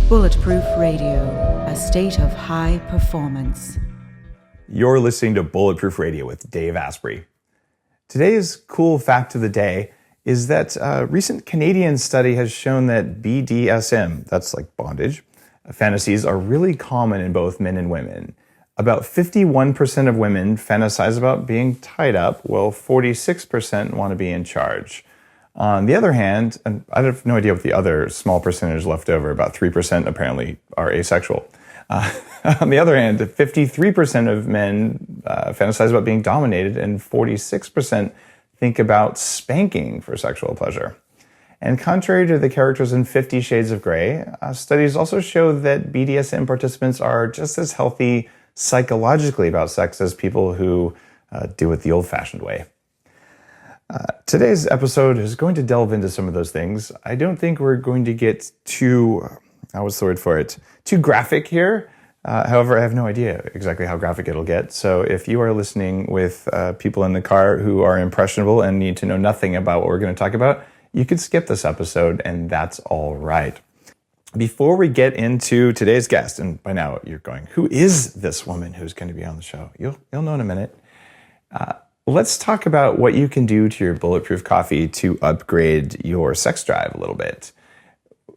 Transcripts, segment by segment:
Bulletproof Radio, a state of high performance. You're listening to Bulletproof Radio with Dave Asprey. Today's cool fact of the day is that a recent Canadian study has shown that BDSM, that's like bondage, fantasies are really common in both men and women. About 51% of women fantasize about being tied up, while 46% want to be in charge. On the other hand, and I have no idea what the other small percentage left over, about 3% apparently are asexual. On the other hand, 53% of men fantasize about being dominated, and 46% think about spanking for sexual pleasure. And contrary to the characters in 50 Shades of Grey, studies also show that BDSM participants are just as healthy psychologically about sex as people who do it the old-fashioned way. Today's episode is going to delve into some of those things. I don't think we're going to get too graphic here. However, I have no idea exactly how graphic it'll get. So if you are listening with people in the car who are impressionable and need to know nothing about what we're going to talk about, you could skip this episode, and that's all right. Before we get into today's guest, and by now you're going, who is this woman who's going to be on the show? You'll know in a minute. Let's talk about what you can do to your Bulletproof coffee to upgrade your sex drive a little bit.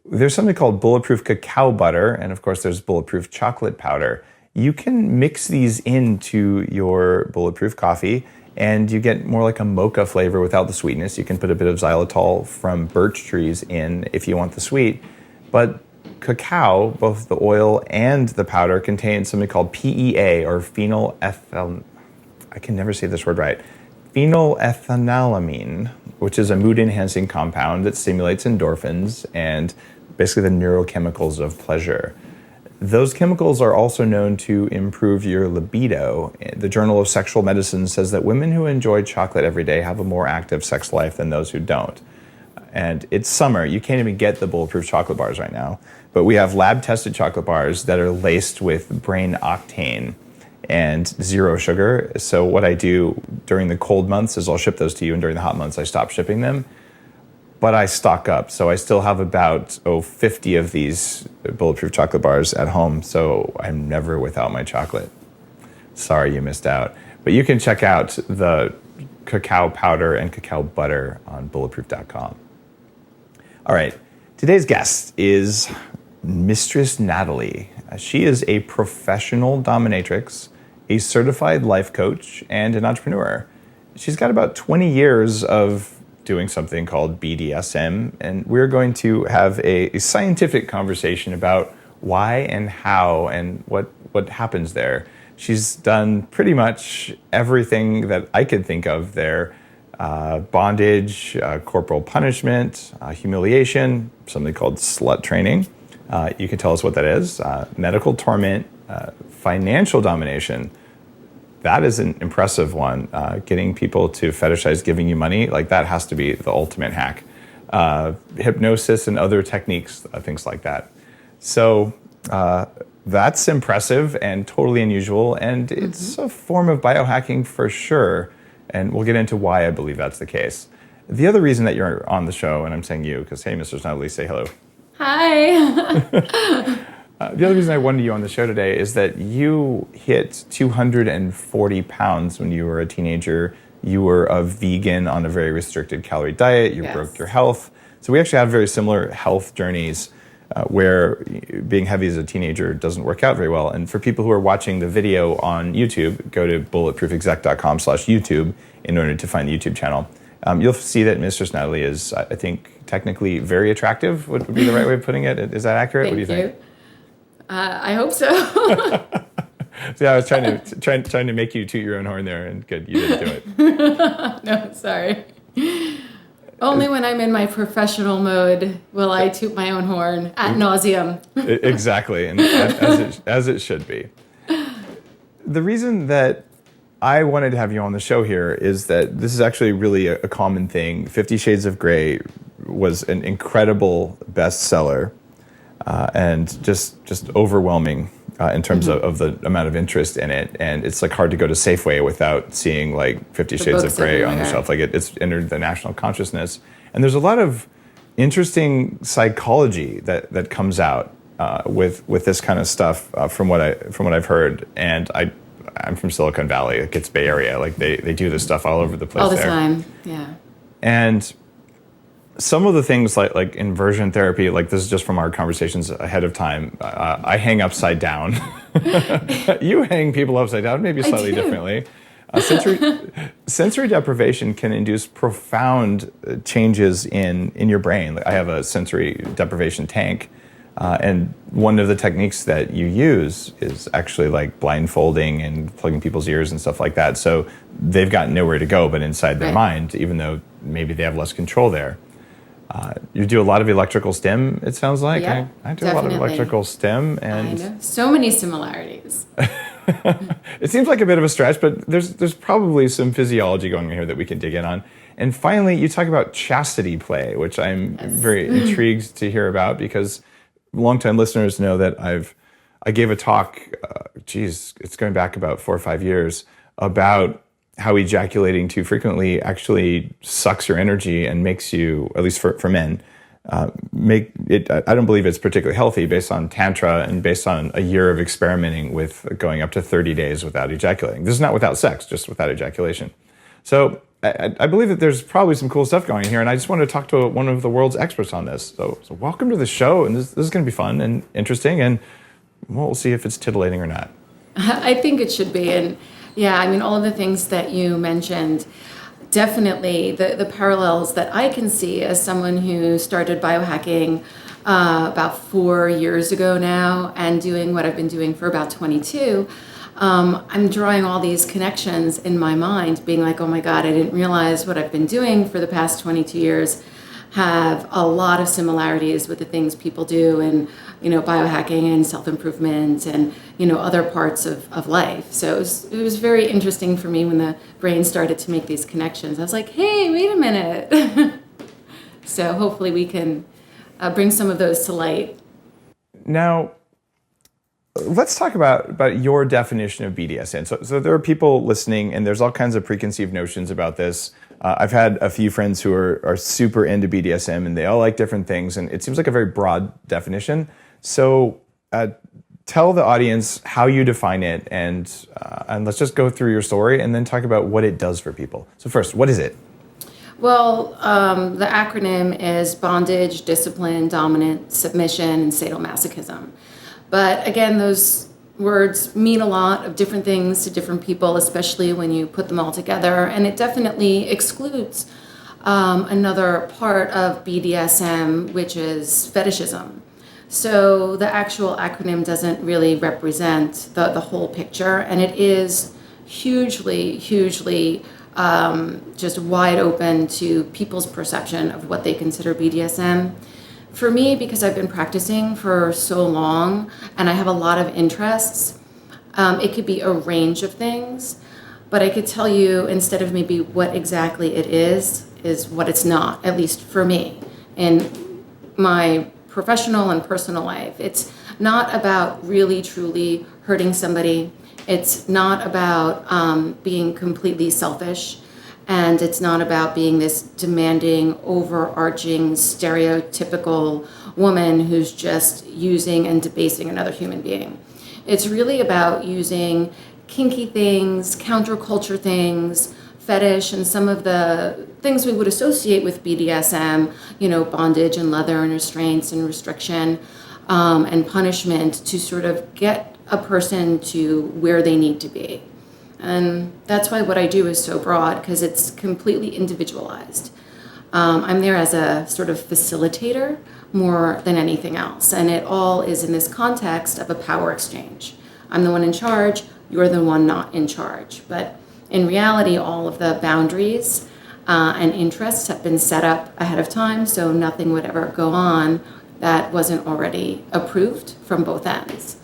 There's something called Bulletproof cacao butter, and of course there's Bulletproof chocolate powder. You can mix these into your Bulletproof coffee, and you get more like a mocha flavor without the sweetness. You can put a bit of xylitol from birch trees in if you want the sweet. But cacao, both the oil and the powder, contains something called PEA, or phenylethyl. I can never say this word right. Phenylethylamine, which is a mood-enhancing compound that stimulates endorphins and basically the neurochemicals of pleasure. Those chemicals are also known to improve your libido. The Journal of Sexual Medicine says that women who enjoy chocolate every day have a more active sex life than those who don't. And it's summer. You can't even get the Bulletproof chocolate bars right now. But we have lab-tested chocolate bars that are laced with brain octane and zero sugar. So what I do during the cold months is I'll ship those to you, and during the hot months I stop shipping them. But I stock up, so I still have about 50 of these Bulletproof chocolate bars at home, so I'm never without my chocolate. Sorry you missed out. But you can check out the cacao powder and cacao butter on bulletproof.com. All right, today's guest is Mistress Natalie. She is a professional dominatrix, a certified life coach, and an entrepreneur. She's got about 20 years of doing something called BDSM, and we're going to have a scientific conversation about why and how and what happens there. She's done pretty much everything that I could think of there. Bondage, corporal punishment, humiliation, something called slut training. You can tell us what that is. Medical torment, financial domination. That is an impressive one. Getting people to fetishize giving you money, like that has to be the ultimate hack. Hypnosis and other techniques, things like that. So that's impressive and totally unusual, and it's a form of biohacking for sure. And we'll get into why I believe that's the case. The other reason that you're on the show, and I'm saying you, because hey, Mr. Natalie, say hello. Hi. The other reason I wanted you on the show today is that you hit 240 pounds when you were a teenager. You were a vegan on a very restricted calorie diet. You broke your health. So we actually have very similar health journeys where being heavy as a teenager doesn't work out very well. And for people who are watching the video on YouTube, go to bulletproofexec.com/YouTube in order to find the YouTube channel. You'll see that Mistress Natalie is, I think, technically very attractive, would be the right way of putting it. Is that accurate? What do you think? I hope so. So yeah, I was trying to make you toot your own horn there, and good, you didn't do it. No, sorry. Only when I'm in my professional mode will I toot my own horn ad nauseum. Exactly, and as it should be. The reason that I wanted to have you on the show here is that this is actually really a common thing. 50 Shades of Grey was an incredible bestseller and just overwhelming. in terms of the amount of interest in it. And it's like hard to go to Safeway without seeing like 50 Shades of Grey on the shelf. Like it's entered the national consciousness. And there's a lot of interesting psychology that comes out with this kind of stuff from what I've heard. And I'm from Silicon Valley, like it's Bay Area. Like they do this stuff all over the place. All the there. time, yeah. And some of the things like inversion therapy, like this is just from our conversations ahead of time. I hang upside down. You hang people upside down, maybe slightly differently. Sensory deprivation can induce profound changes in your brain. I have a sensory deprivation tank, and one of the techniques that you use is actually like blindfolding and plugging people's ears and stuff like that. So they've got nowhere to go but inside their mind, even though maybe they have less control there. You do a lot of electrical stim, it sounds like. Yeah, I do a lot of electrical stim. And I know. So many similarities. It seems like a bit of a stretch, but there's probably some physiology going on here that we can dig in on. And finally, you talk about chastity play, which I'm very intrigued to hear about, because longtime listeners know that I gave a talk, it's going back about 4 or 5 years, about how ejaculating too frequently actually sucks your energy and makes you, at least for men, make it. I don't believe it's particularly healthy based on Tantra and based on a year of experimenting with going up to 30 days without ejaculating. This is not without sex, just without ejaculation. So I believe that there's probably some cool stuff going on here, and I just wanted to talk to one of the world's experts on this. So welcome to the show, and this is going to be fun and interesting, and we'll see if it's titillating or not. I think it should be, and yeah, I mean, all of the things that you mentioned, definitely the parallels that I can see as someone who started biohacking about 4 years ago now and doing what I've been doing for about 22. I'm drawing all these connections in my mind, being like, oh my God, I didn't realize what I've been doing for the past 22 years have a lot of similarities with the things people do in, biohacking and self-improvement and, other parts of life. So it was very interesting for me when the brain started to make these connections. I was like, hey, wait a minute. So hopefully we can bring some of those to light. Now, let's talk about your definition of BDSM. So there are people listening, and there's all kinds of preconceived notions about this. I've had a few friends who are super into BDSM, and they all like different things, and it seems like a very broad definition. So tell the audience how you define it, and let's just go through your story, and then talk about what it does for people. So first, what is it? Well, the acronym is bondage, discipline, dominant, submission, and sadomasochism. But again, those words mean a lot of different things to different people, especially when you put them all together. And it definitely excludes another part of BDSM, which is fetishism. So the actual acronym doesn't really represent the whole picture. And it is hugely, hugely just wide open to people's perception of what they consider BDSM. For me, because I've been practicing for so long and I have a lot of interests, it could be a range of things, but I could tell you instead of maybe what exactly it is what it's not, at least for me, in my professional and personal life. It's not about really, truly hurting somebody. It's not about being completely selfish. And it's not about being this demanding, overarching, stereotypical woman who's just using and debasing another human being. It's really about using kinky things, counterculture things, fetish, and some of the things we would associate with BDSM, bondage and leather and restraints and restriction and punishment to sort of get a person to where they need to be. And that's why what I do is so broad, because it's completely individualized. I'm there as a sort of facilitator more than anything else. And it all is in this context of a power exchange. I'm the one in charge, you're the one not in charge. But in reality, all of the boundaries and interests have been set up ahead of time, so nothing would ever go on that wasn't already approved from both ends.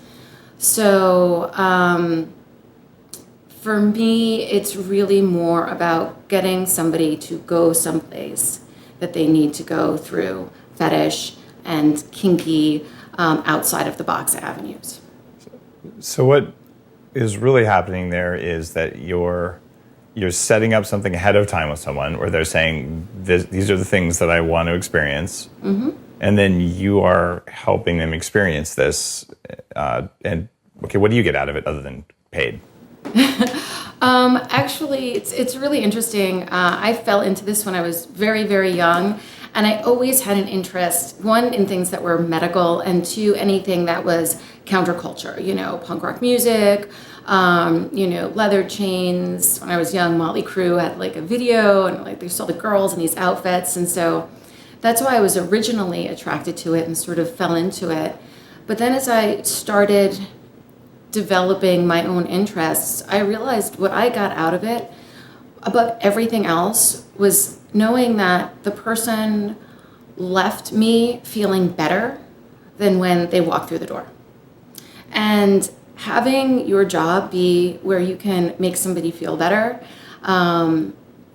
So, for me, it's really more about getting somebody to go someplace that they need to go through fetish and kinky outside of the box avenues. So what is really happening there is that you're setting up something ahead of time with someone where they're saying these are the things that I want to experience, and then you are helping them experience this. And okay, what do you get out of it other than paid? Actually, it's really interesting. I fell into this when I was very, very young, and I always had an interest, one, in things that were medical, and two, anything that was counterculture, punk rock music, leather chains. When I was young, Motley Crue had like a video, and like they saw the girls in these outfits, and so that's why I was originally attracted to it and sort of fell into it. But then as I started developing my own interests, I realized what I got out of it above everything else was knowing that the person left me feeling better than when they walked through the door. And having your job be where you can make somebody feel better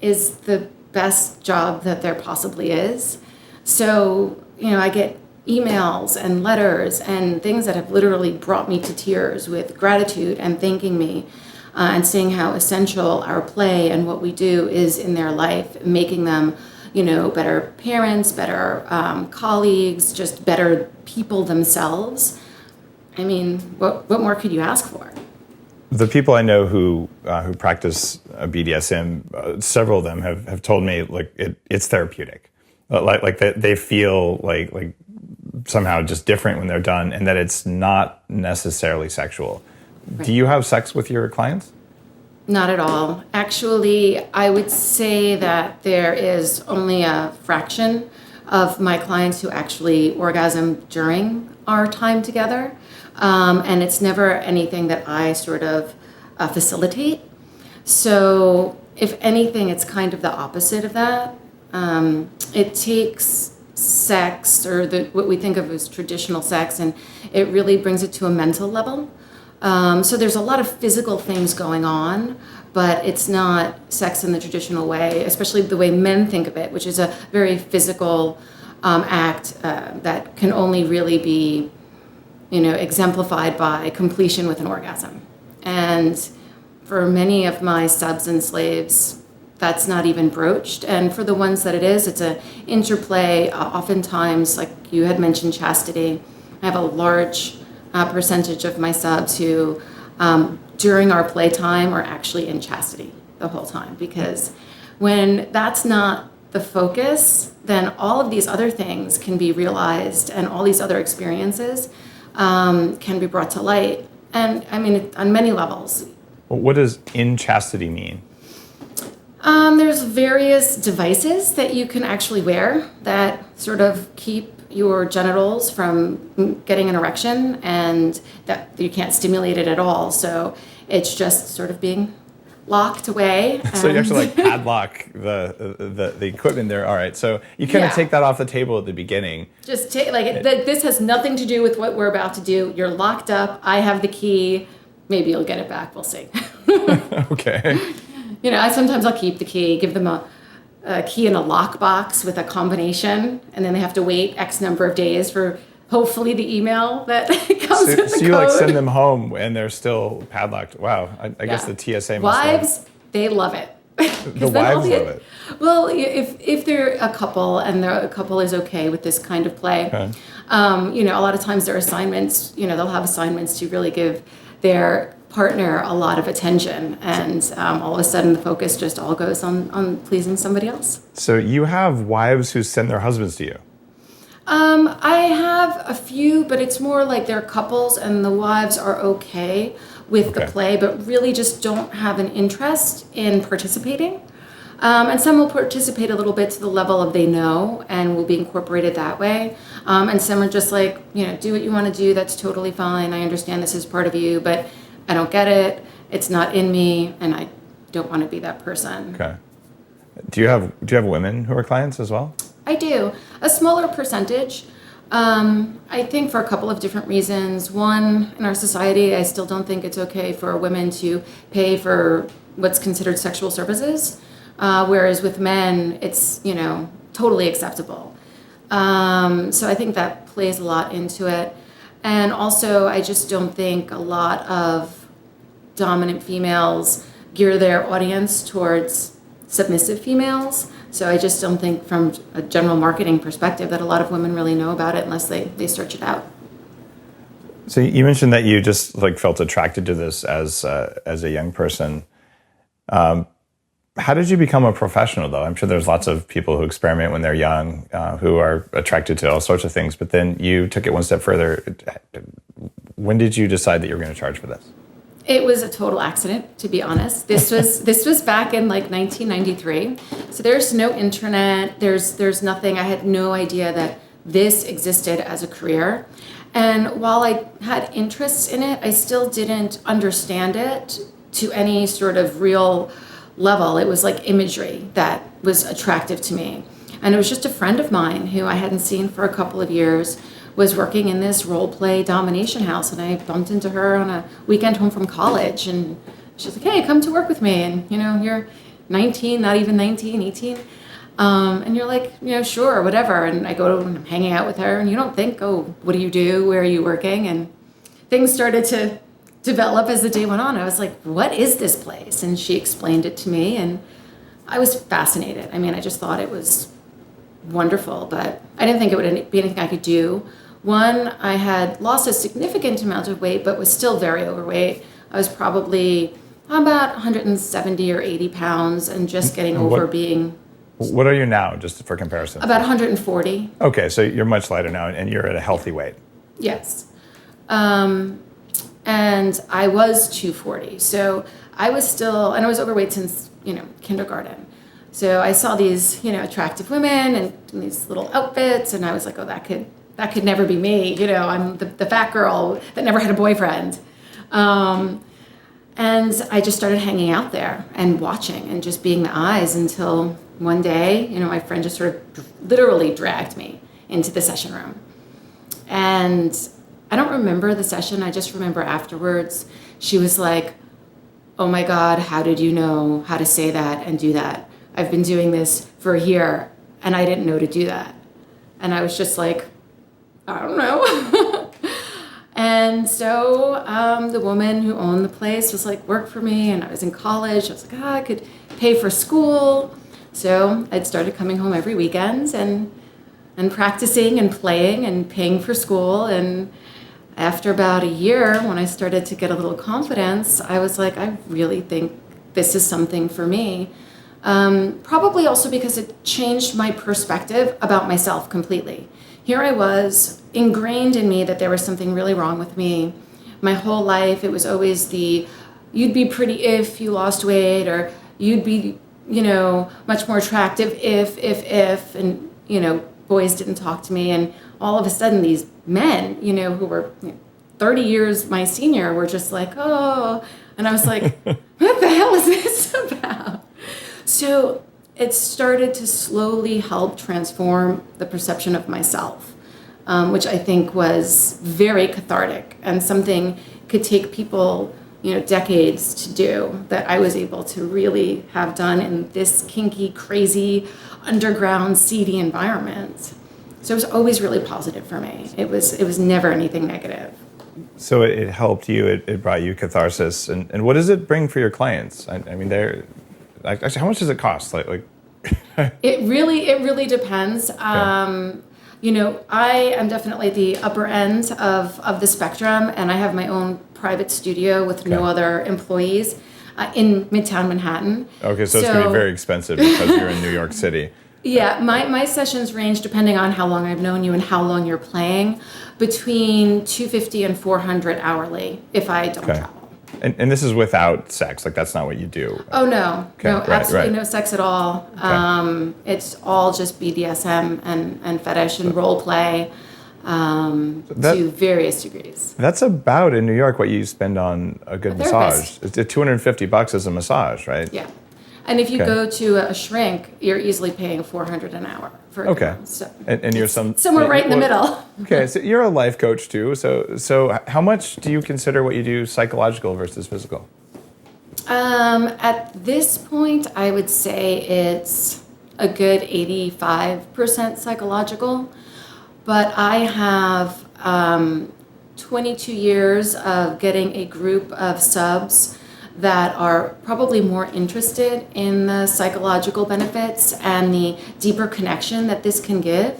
is the best job that there possibly is. So, I get emails and letters and things that have literally brought me to tears with gratitude and thanking me and seeing how essential our play and what we do is in their life, making them, better parents, better colleagues, just better people themselves. I mean, what more could you ask for? The people I know who practice BDSM, several of them have told me like it's therapeutic, like they feel like somehow just different when they're done, and that it's not necessarily sexual. Right. Do you have sex with your clients? Not at all. Actually, I would say that there is only a fraction of my clients who actually orgasm during our time together. And it's never anything that I sort of facilitate. So if anything, it's kind of the opposite of that. It takes sex, or what we think of as traditional sex, and it really brings it to a mental level. So there's a lot of physical things going on, but it's not sex in the traditional way, especially the way men think of it, which is a very physical act that can only really be exemplified by completion with an orgasm. And for many of my subs and slaves, that's not even broached. And for the ones that it is, it's an interplay. Oftentimes, like you had mentioned, chastity. I have a large percentage of my subs who, during our playtime, are actually in chastity the whole time. Because when that's not the focus, then all of these other things can be realized, and all these other experiences can be brought to light. And I mean, on many levels. Well, what does in chastity mean? There's various devices that you can actually wear that sort of keep your genitals from getting an erection, and that you can't stimulate it at all. So it's just sort of being locked away. So you actually like padlock the equipment there. All right. So you kind of take that off the table at the beginning. Just take this has nothing to do with what we're about to do. You're locked up. I have the key. Maybe you'll get it back. We'll see. Okay. Sometimes I'll keep the key, give them a key in a lockbox with a combination, and then they have to wait X number of days for hopefully the email that comes with the code. So you like send them home and they're still padlocked. Wow. I guess the TSA must Wives, they love it. The wives love it. Well, if they're a couple and a couple is okay with this kind of play, okay. A lot of times their assignments, they'll have assignments to really give their partner a lot of attention, and all of a sudden the focus just all goes on pleasing somebody else. So you have wives who send their husbands to you? I have a few, but it's more like they're couples and the wives are okay with the play, but really just don't have an interest in participating. And some will participate a little bit to the level of they know and will be incorporated that way. And some are just like, do what you want to do. That's totally fine. I understand this is part of you, but I don't get it. It's not in me, and I don't want to be that person. Okay. Do you have women who are clients as well? I do. A smaller percentage. I think for a couple of different reasons. One, in our society, I still don't think it's okay for women to pay for what's considered sexual services, whereas with men, it's, totally acceptable. So I think that plays a lot into it. And also, I just don't think a lot of dominant females gear their audience towards submissive females. So I just don't think from a general marketing perspective that a lot of women really know about it unless they search it out. So you mentioned that you just like felt attracted to this as a young person. How did you become a professional, though? I'm sure there's lots of people who experiment when they're young, who are attracted to all sorts of things. But then you took it one step further. When did you decide that you were going to charge for this? It was a total accident, to be honest. This was back in like 1993. So there's no internet. There's nothing. I had no idea that this existed as a career. And while I had interests in it, I still didn't understand it to any sort of real level. It was like imagery that was attractive to me. And it was just a friend of mine who I hadn't seen for a couple of years was working in this role play domination house. And I bumped into her on a weekend home from college. And she's like, hey, come to work with me. And, you're 19, not even 19, 18. And you're like, sure, whatever. And I go and I'm hanging out with her. And you don't think, oh, what do you do? Where are you working? And things started to develop as the day went on. I was like, what is this place? And she explained it to me, and I was fascinated. I mean, I just thought it was wonderful, but I didn't think it would be anything I could do. One, I had lost a significant amount of weight, but was still very overweight. I was probably about 170 or 80 pounds and just getting over being... What are you now, just for comparison? About 140. Okay, so you're much lighter now, and you're at a healthy weight. Yes. And I was 240. So I was still, and I was overweight since, kindergarten. So I saw these, attractive women and these little outfits, and I was like, oh, that could never be me. I'm the fat girl that never had a boyfriend. And I just started hanging out there and watching and just being the eyes until one day, my friend just sort of literally dragged me into the session room. And I don't remember the session. I just remember afterwards, she was like, oh my God, how did you know how to say that and do that? I've been doing this for a year and I didn't know to do that. And I was just like, I don't know. And so the woman who owned the place was like, work for me. And I was in college. I was like, I could pay for school. So I'd started coming home every weekend and practicing and playing and paying for school. And after about a year, when I started to get a little confidence, I was like, I really think this is something for me. Probably also because it changed my perspective about myself completely. Here I was, ingrained in me that there was something really wrong with me. My whole life, it was always you'd be pretty if you lost weight, or you'd be, much more attractive if, and, boys didn't talk to me. And all of a sudden, these men, who were 30 years my senior were just like, oh, and I was like, what the hell is this about? So it started to slowly help transform the perception of myself, which I think was very cathartic and something could take people, decades to do, that I was able to really have done in this kinky, crazy, underground, seedy environment. So it was always really positive for me. It was never anything negative. So it helped you. It brought you catharsis. And what does it bring for your clients? I mean, actually, how much does it cost? Like It really depends. Okay. I am definitely the upper end of the spectrum, and I have my own private studio with no other employees in Midtown Manhattan. Okay, so it's going to be very expensive because you're in New York City. Yeah, my sessions range, depending on how long I've known you and how long you're playing, between $250 and $400 hourly if I don't travel. And this is without sex, like that's not what you do. Oh no, Okay, no, right, absolutely right. no sex at all. Okay. It's all just BDSM and fetish and role play to various degrees. That's about in New York what you spend on a good massage. therapist. It's $250 as a massage, right? Yeah, and if you Okay. go to a shrink, you're easily paying $400 an hour for a Okay. girl, so And you're somewhere right in the middle. Okay, so you're a life coach too. So how much do you consider what you do psychological versus physical? At this point, I would say it's a good 85% psychological, but I have 22 years of getting a group of subs that are probably more interested in the psychological benefits and the deeper connection that this can give.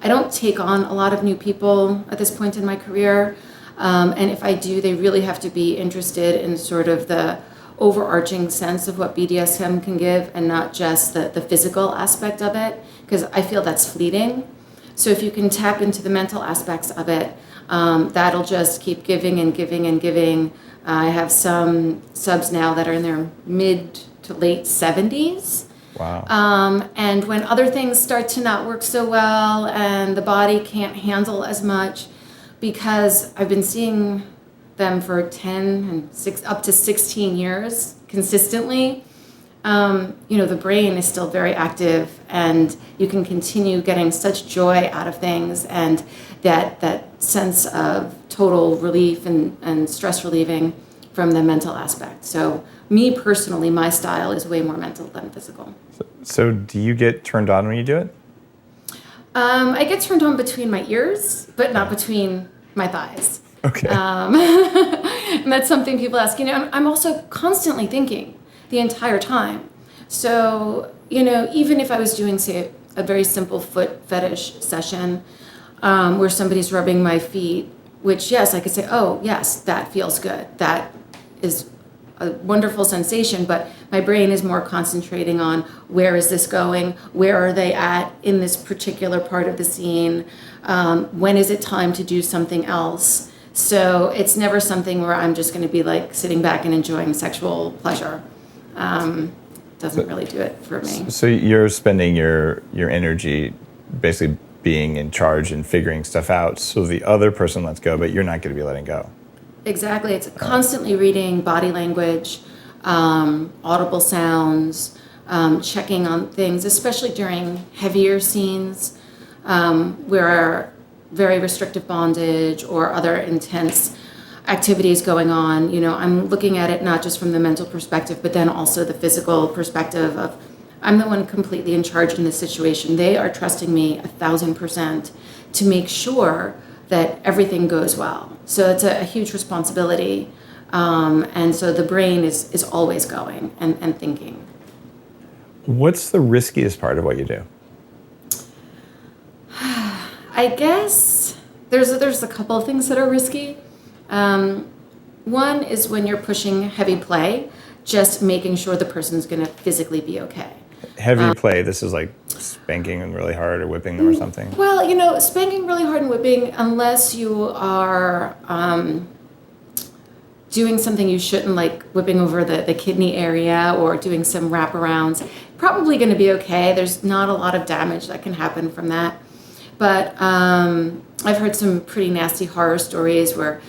I don't take on a lot of new people at this point in my career. And if I do, they really have to be interested in sort of the overarching sense of what BDSM can give and not just the physical aspect of it, because I feel that's fleeting. So if you can tap into the mental aspects of it, that'll just keep giving and giving and giving. I have some subs now that are in their mid to late 70s. Wow. And when other things start to not work so well and the body can't handle as much, because I've been seeing them for 10 and up to 16 years consistently, the brain is still very active and you can continue getting such joy out of things and that sense of total relief and stress relieving from the mental aspect. So me personally, my style is way more mental than physical. So do you get turned on when you do it? I get turned on between my ears, but not between my thighs. Okay. And that's something people ask. I'm also constantly thinking the entire time. So, even if I was doing, say, a very simple foot fetish session where somebody's rubbing my feet, which, yes, I could say, oh, yes, that feels good. That is a wonderful sensation, but my brain is more concentrating on where is this going? Where are they at in this particular part of the scene? When is it time to do something else? So it's never something where I'm just going to be like sitting back and enjoying sexual pleasure. Doesn't really do it for me. So you're spending your energy basically being in charge and figuring stuff out so the other person lets go, but you're not going to be letting go. Exactly. It's constantly reading body language, audible sounds, checking on things, especially during heavier scenes where very restrictive bondage or other intense activities going on. I'm looking at it not just from the mental perspective, but then also the physical perspective of I'm the one completely in charge in this situation. They are trusting me 1,000% to make sure that everything goes well. So it's a huge responsibility. And so the brain is always going and thinking. What's the riskiest part of what you do? I guess there's a couple of things that are risky. One is when you're pushing heavy play, just making sure the person's going to physically be okay. Heavy play, this is like spanking them really hard or whipping them or something? Well, spanking really hard and whipping, unless you are doing something you shouldn't, like whipping over the kidney area or doing some wraparounds, probably going to be okay. There's not a lot of damage that can happen from that. But I've heard some pretty nasty horror stories where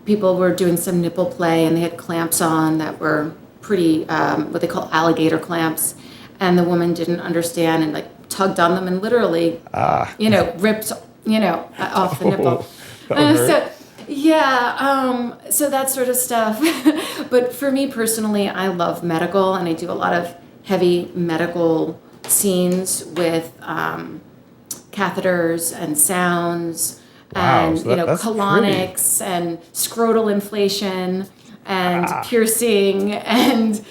people were doing some nipple play and they had clamps on that were pretty, what they call alligator clamps. And the woman didn't understand and like tugged on them and literally, ripped, off the nipple. So that sort of stuff. But for me personally, I love medical and I do a lot of heavy medical scenes with catheters and sounds and that's colonics pretty. And scrotal inflation and piercing and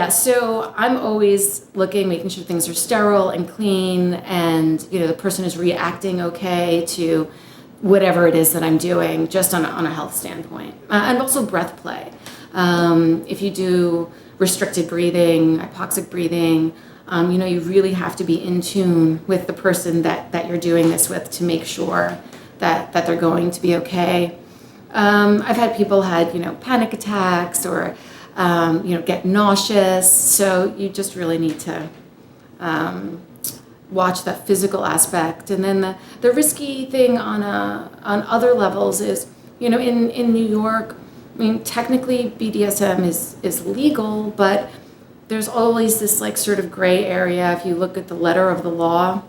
so I'm always looking, making sure things are sterile and clean and the person is reacting okay to whatever it is that I'm doing just on a health standpoint. And also breath play. If you do restricted breathing, hypoxic breathing, you really have to be in tune with the person that you're doing this with to make sure that they're going to be okay. I've had people had, panic attacks or, get nauseous. So you just really need to watch that physical aspect. And then the risky thing on other levels is, in New York, technically BDSM is legal, but there's always this like sort of gray area. If you look at the letter of the law,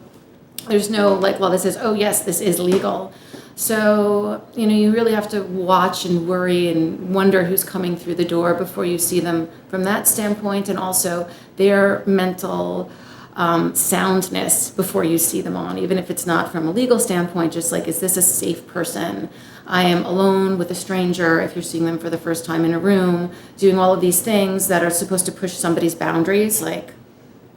there's no like law that says, oh yes, this is legal. So, you really have to watch and worry and wonder who's coming through the door before you see them from that standpoint, and also their mental soundness before you see them on, even if it's not from a legal standpoint, just like, is this a safe person? I am alone with a stranger if you're seeing them for the first time in a room, doing all of these things that are supposed to push somebody's boundaries, like,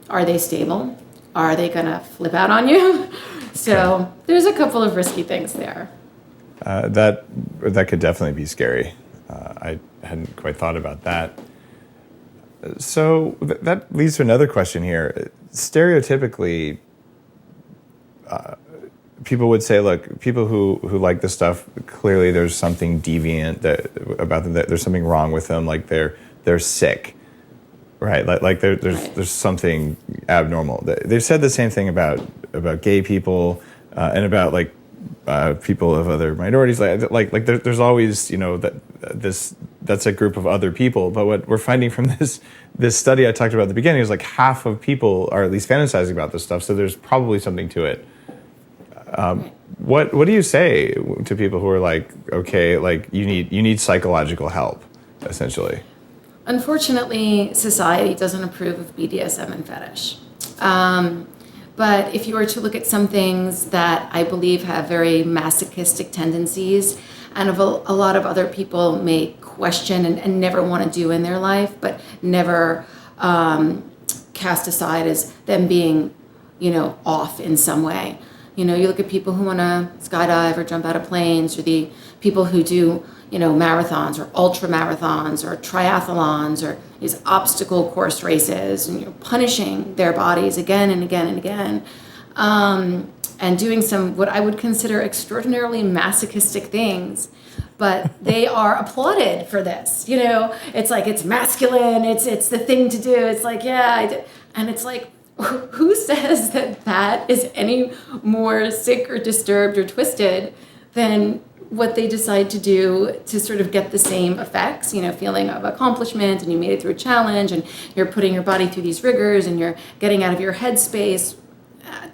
are they stable? Are they gonna flip out on you? So there's a couple of risky things there. That could definitely be scary. I hadn't quite thought about that. So that leads to another question here. Stereotypically, people would say, look, people who like this stuff, clearly there's something deviant about them, that there's something wrong with them, like they're sick, right? Like there's something abnormal. They've said the same thing about gay people and about like people of other minorities. Like there's always, that's a group of other people. But what we're finding from this study I talked about at the beginning is like half of people are at least fantasizing about this stuff. So there's probably something to it. What do you say to people who are like, okay, like you need psychological help, essentially? Unfortunately, society doesn't approve of BDSM and fetish. But if you were to look at some things that I believe have very masochistic tendencies, and a lot of other people may question and never want to do in their life, but never cast aside as them being, off in some way. You look at people who want to skydive or jump out of planes, or the people who do, marathons or ultra marathons or triathlons or these obstacle course races, and punishing their bodies again and again and again, and doing some what I would consider extraordinarily masochistic things, but they are applauded for this. It's like, it's masculine, it's the thing to do. It's like, yeah, and it's like, who says that is any more sick or disturbed or twisted than what they decide to do to sort of get the same effects, feeling of accomplishment, and you made it through a challenge, and you're putting your body through these rigors, and you're getting out of your headspace.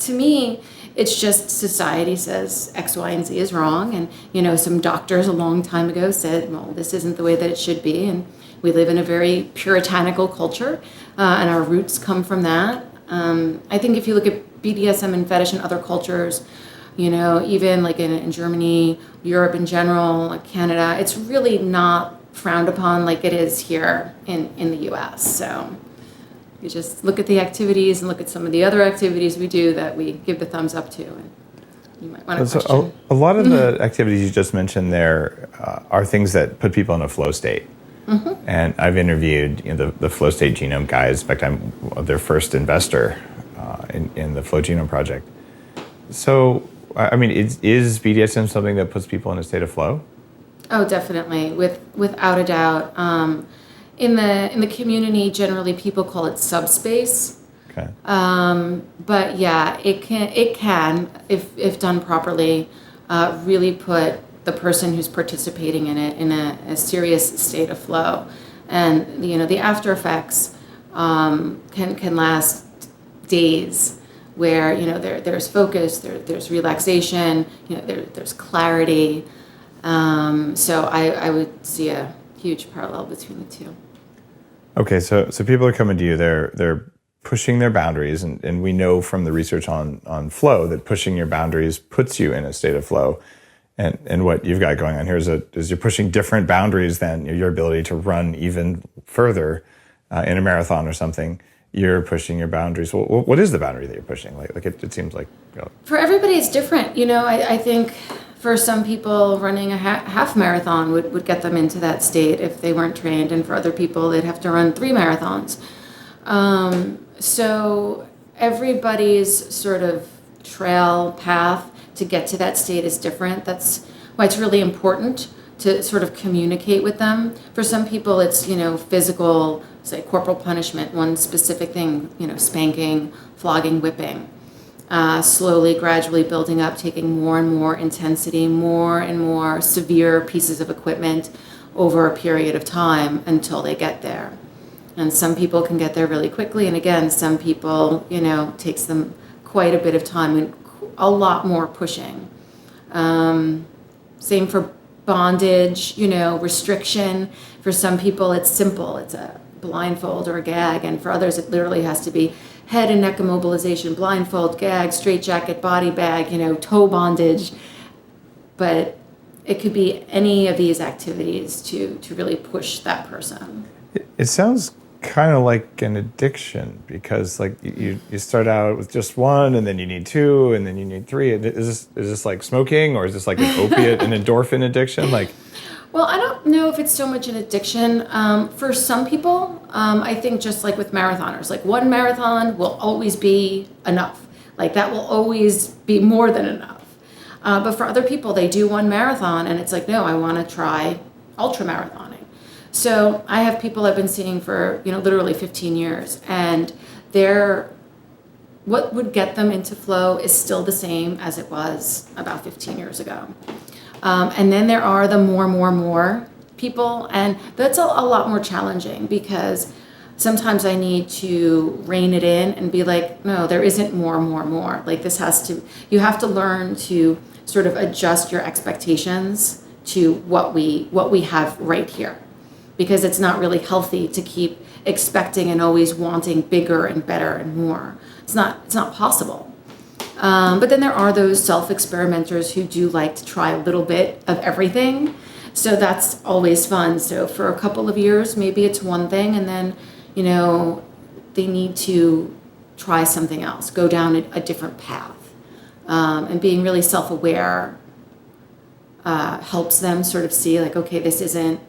To me, it's just society says X, Y, and Z is wrong. And, some doctors a long time ago said, well, this isn't the way that it should be. And we live in a very puritanical culture, and our roots come from that. I think if you look at BDSM and fetish in other cultures, even like in Germany, Europe in general, like Canada, it's really not frowned upon like it is here in the US. So you just look at the activities and look at some of the other activities we do that we give the thumbs up to, and you might want to question. A lot of the activities you just mentioned there are things that put people in a flow state. Mm-hmm. And I've interviewed the Flow State Genome guys. In fact, I'm their first investor in the Flow Genome Project. So, I mean, is BDSM something that puts people in a state of flow? Oh, definitely, without a doubt. In the community, generally people call it subspace. Okay. But yeah, it can if done properly, really put the person who's participating in it in a serious state of flow. And the after effects can last days, where there's focus, there's relaxation, there's clarity. So I would see a huge parallel between the two. Okay, so people are coming to you, they're pushing their boundaries, and we know from the research on flow that pushing your boundaries puts you in a state of flow. And what you've got going on here is you're pushing different boundaries than your ability to run even further in a marathon or something. You're pushing your boundaries. Well, what is the boundary that you're pushing? Like it seems like. For everybody, it's different. I think for some people, running a half marathon would get them into that state if they weren't trained, and for other people, they'd have to run 3 marathons. So everybody's sort of trail path to get to that state is different. That's why it's really important to sort of communicate with them. For some people, it's, physical, say corporal punishment, one specific thing, spanking, flogging, whipping, slowly, gradually building up, taking more and more intensity, more and more severe pieces of equipment over a period of time until they get there. And some people can get there really quickly. And again, some people, takes them quite a bit of time and a lot more pushing. Same for bondage, restriction. For some people, it's simple. It's a blindfold or a gag. And for others, it literally has to be head and neck immobilization, blindfold, gag, straitjacket, body bag, toe bondage. But it could be any of these activities to really push that person. It sounds kind of like an addiction, because like you start out with just one, and then you need two, and then you need three. Is this like smoking, or is this like an opiate, an endorphin addiction? Well, I don't know if it's so much an addiction. For some people, I think just like with marathoners, like one marathon will always be enough. Like that will always be more than enough. But for other people, they do one marathon and it's like, no, I want to try ultra marathoning. So I have people I've been seeing for, literally 15 years, and what would get them into flow is still the same as it was about 15 years ago. And then there are the more people, and that's a lot more challenging, because sometimes I need to rein it in and be like, no, there isn't more. Like you have to learn to sort of adjust your expectations to what we have right here, because it's not really healthy to keep expecting and always wanting bigger and better and more. It's not possible. But then there are those self-experimenters who do like to try a little bit of everything. So that's always fun. So for a couple of years, maybe it's one thing, and then, they need to try something else, go down a different path. And being really self-aware helps them sort of see like, okay, this isn't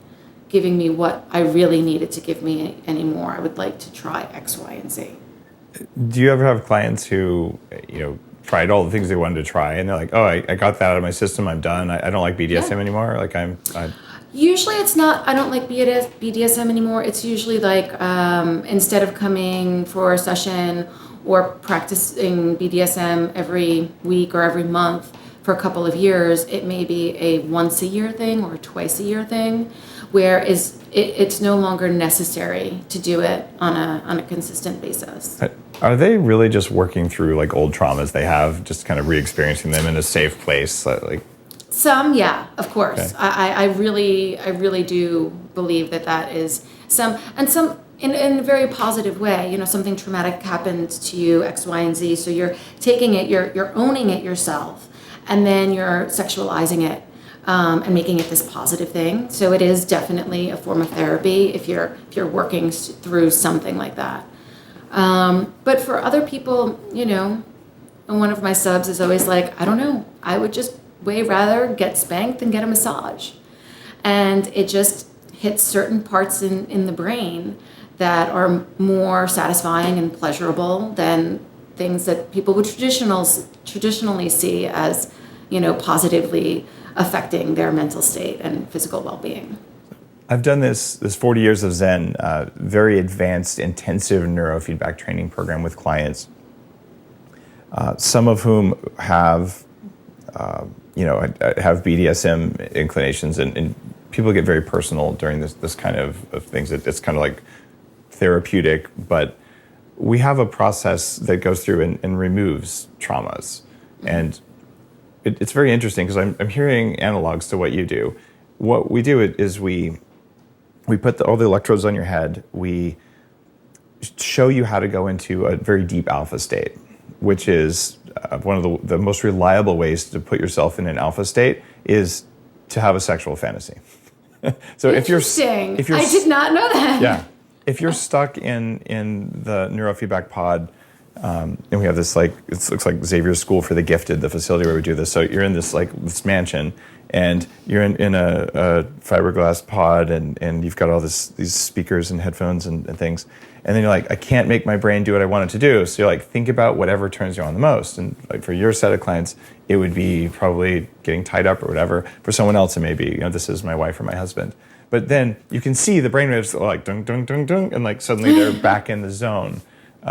giving me what I really needed to give me anymore. I would like to try X, Y, and Z. Do you ever have clients who, tried all the things they wanted to try, and they're like, oh, I got that out of my system, I'm done, I don't like BDSM anymore? Like Usually it's not, I don't like BDSM anymore. It's usually like instead of coming for a session or practicing BDSM every week or every month for a couple of years, it may be a once a year thing or a twice a year thing, where it's no longer necessary to do it on a consistent basis. Are they really just working through like old traumas they have, just kind of re-experiencing them in a safe place? Some, yeah, of course. Okay. I really do believe that is some in a very positive way. Something traumatic happened to you, X, Y, and Z. So you're taking it, you're owning it yourself, and then you're sexualizing it and making it this positive thing. So it is definitely a form of therapy if you're working through something like that. But for other people, and one of my subs is always like, I don't know, I would just way rather get spanked than get a massage. And it just hits certain parts in the brain that are more satisfying and pleasurable than things that people would traditionally see as, positively affecting their mental state and physical well-being. I've done this 40 years of Zen, very advanced, intensive neurofeedback training program with clients, some of whom have BDSM inclinations, and people get very personal during this kind of things. It's kind of like therapeutic, but we have a process that goes through and removes traumas. And it's very interesting, because I'm hearing analogs to what you do. What we do is we put all the electrodes on your head. We show you how to go into a very deep alpha state, which is one of the most reliable ways to put yourself in an alpha state is to have a sexual fantasy. So if you're I did not know that. Yeah, if you're stuck in the neurofeedback pod, and we have this it looks like Xavier's School for the Gifted, the facility where we do this. So you're in this mansion, and you're in a fiberglass pod, and you've got all these speakers and headphones and things. And then you're like, I can't make my brain do what I want it to do. So you're like, think about whatever turns you on the most. And like for your set of clients, it would be probably getting tied up or whatever. For someone else, it may be, this is my wife or my husband. But then you can see the brainwaves like dung, dung, dung, dung, and like suddenly they're back in the zone.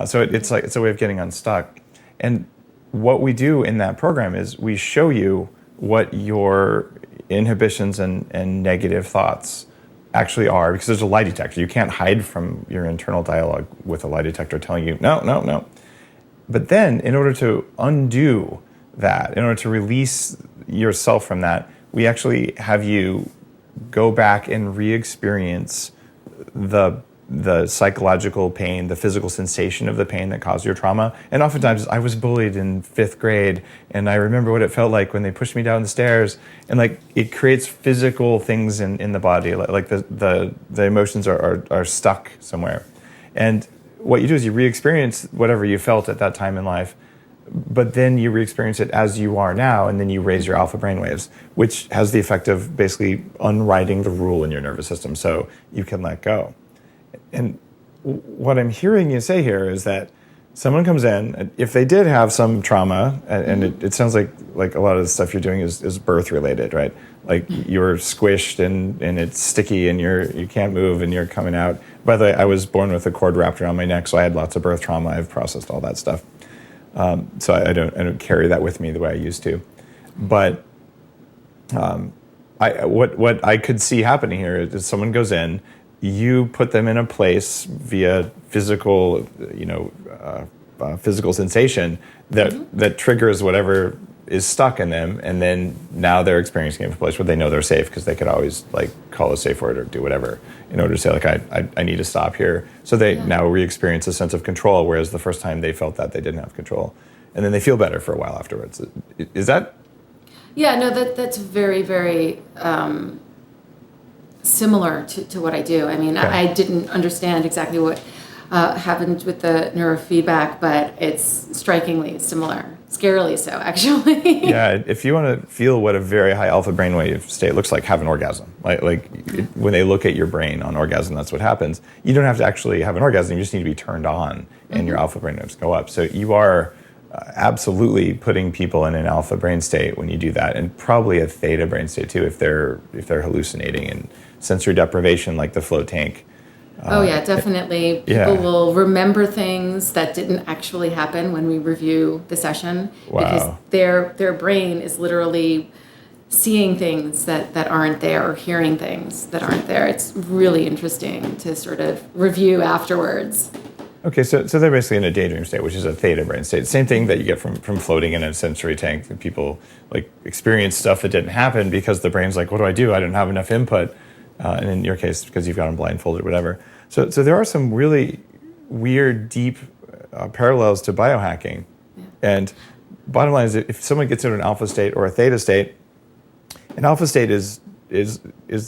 So it's a way of getting unstuck. And what we do in that program is we show you what your inhibitions and negative thoughts actually are, because there's a lie detector. You can't hide from your internal dialogue with a lie detector telling you, no. But then in order to undo that, in order to release yourself from that, we actually have you go back and re-experience the the psychological pain, the physical sensation of the pain that caused your trauma. And oftentimes I was bullied in 5th grade, and I remember what it felt like when they pushed me down the stairs, and like it creates physical things in the body, like the emotions are stuck somewhere. And what you do is you re-experience whatever you felt at that time in life, but then you re-experience it as you are now, and then you raise your alpha brainwaves, which has the effect of basically unwriting the rule in your nervous system so you can let go. And what I'm hearing you say here is that someone comes in, if they did have some trauma, and it sounds like a lot of the stuff you're doing is birth related, right? Like you're squished and it's sticky and you can't move and you're coming out. By the way, I was born with a cord wrapped around my neck, so I had lots of birth trauma. I've processed all that stuff. So I don't carry that with me the way I used to. But what I could see happening here is someone goes in, you put them in a place via physical, physical sensation that triggers whatever is stuck in them, and then now they're experiencing a place where they know they're safe because they could always like call a safe word or do whatever in order to say like I need to stop here. So they now re-experience a sense of control, whereas the first time they felt that they didn't have control, and then they feel better for a while afterwards. Is that? Yeah, no, that's very, very similar to what I do. I mean, okay. I didn't understand exactly what happened with the neurofeedback, but it's strikingly similar. Scarily so, actually. Yeah, if you want to feel what a very high alpha brainwave state looks like, have an orgasm. When they look at your brain on orgasm, that's what happens. You don't have to actually have an orgasm. You just need to be turned on, and your alpha brainwaves go up. So you are absolutely putting people in an alpha brain state when you do that, and probably a theta brain state too if they're hallucinating and sensory deprivation, like the float tank. Oh yeah, definitely. People will remember things that didn't actually happen when we review the session. Wow. Because their brain is literally seeing things that aren't there, or hearing things that aren't there. It's really interesting to sort of review afterwards. Okay, so they're basically in a daydream state, which is a theta brain state. Same thing that you get from floating in a sensory tank. That people like experience stuff that didn't happen because the brain's like, what do? I don't have enough input. And in your case, because you've got them blindfolded or whatever. So there are some really weird, deep parallels to biohacking. Yeah. And bottom line is, if someone gets into an alpha state or a theta state, an alpha state is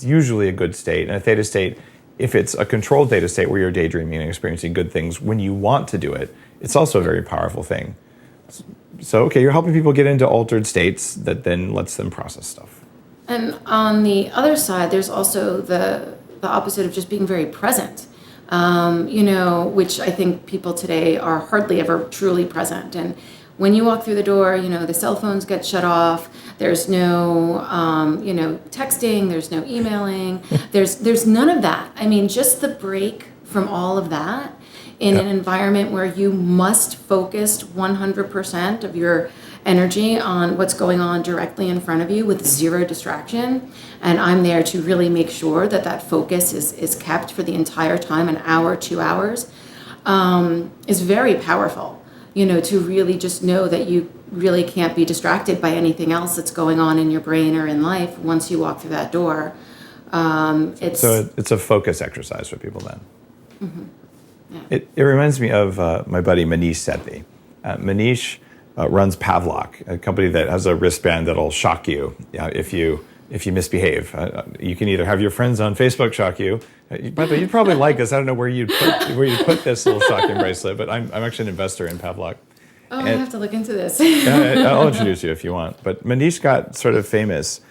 usually a good state, and a theta state, if it's a controlled theta state where you're daydreaming and experiencing good things when you want to do it, it's also a very powerful thing. So okay, you're helping people get into altered states that then lets them process stuff. And on the other side, there's also the opposite of just being very present, which I think people today are hardly ever truly present. And when you walk through the door, the cell phones get shut off. There's no, texting. There's no emailing. There's none of that. I mean, just the break from all of that in an environment where you must focus 100% of your energy on what's going on directly in front of you with zero distraction. And I'm there to really make sure that focus is kept for the entire time, an hour, 2 hours, is very powerful, to really just know that you really can't be distracted by anything else that's going on in your brain or in life once you walk through that door. It's a focus exercise for people then. Mm-hmm. Yeah. It reminds me of my buddy Manish Sethi. Manish runs Pavlok, a company that has a wristband that'll shock you if you misbehave. You can either have your friends on Facebook shock you. By the way, you'd probably like this. I don't know where you put this little shocking bracelet, but I'm actually an investor in Pavlok. Oh, I have to look into this. I'll introduce you if you want. But Manish got sort of famous.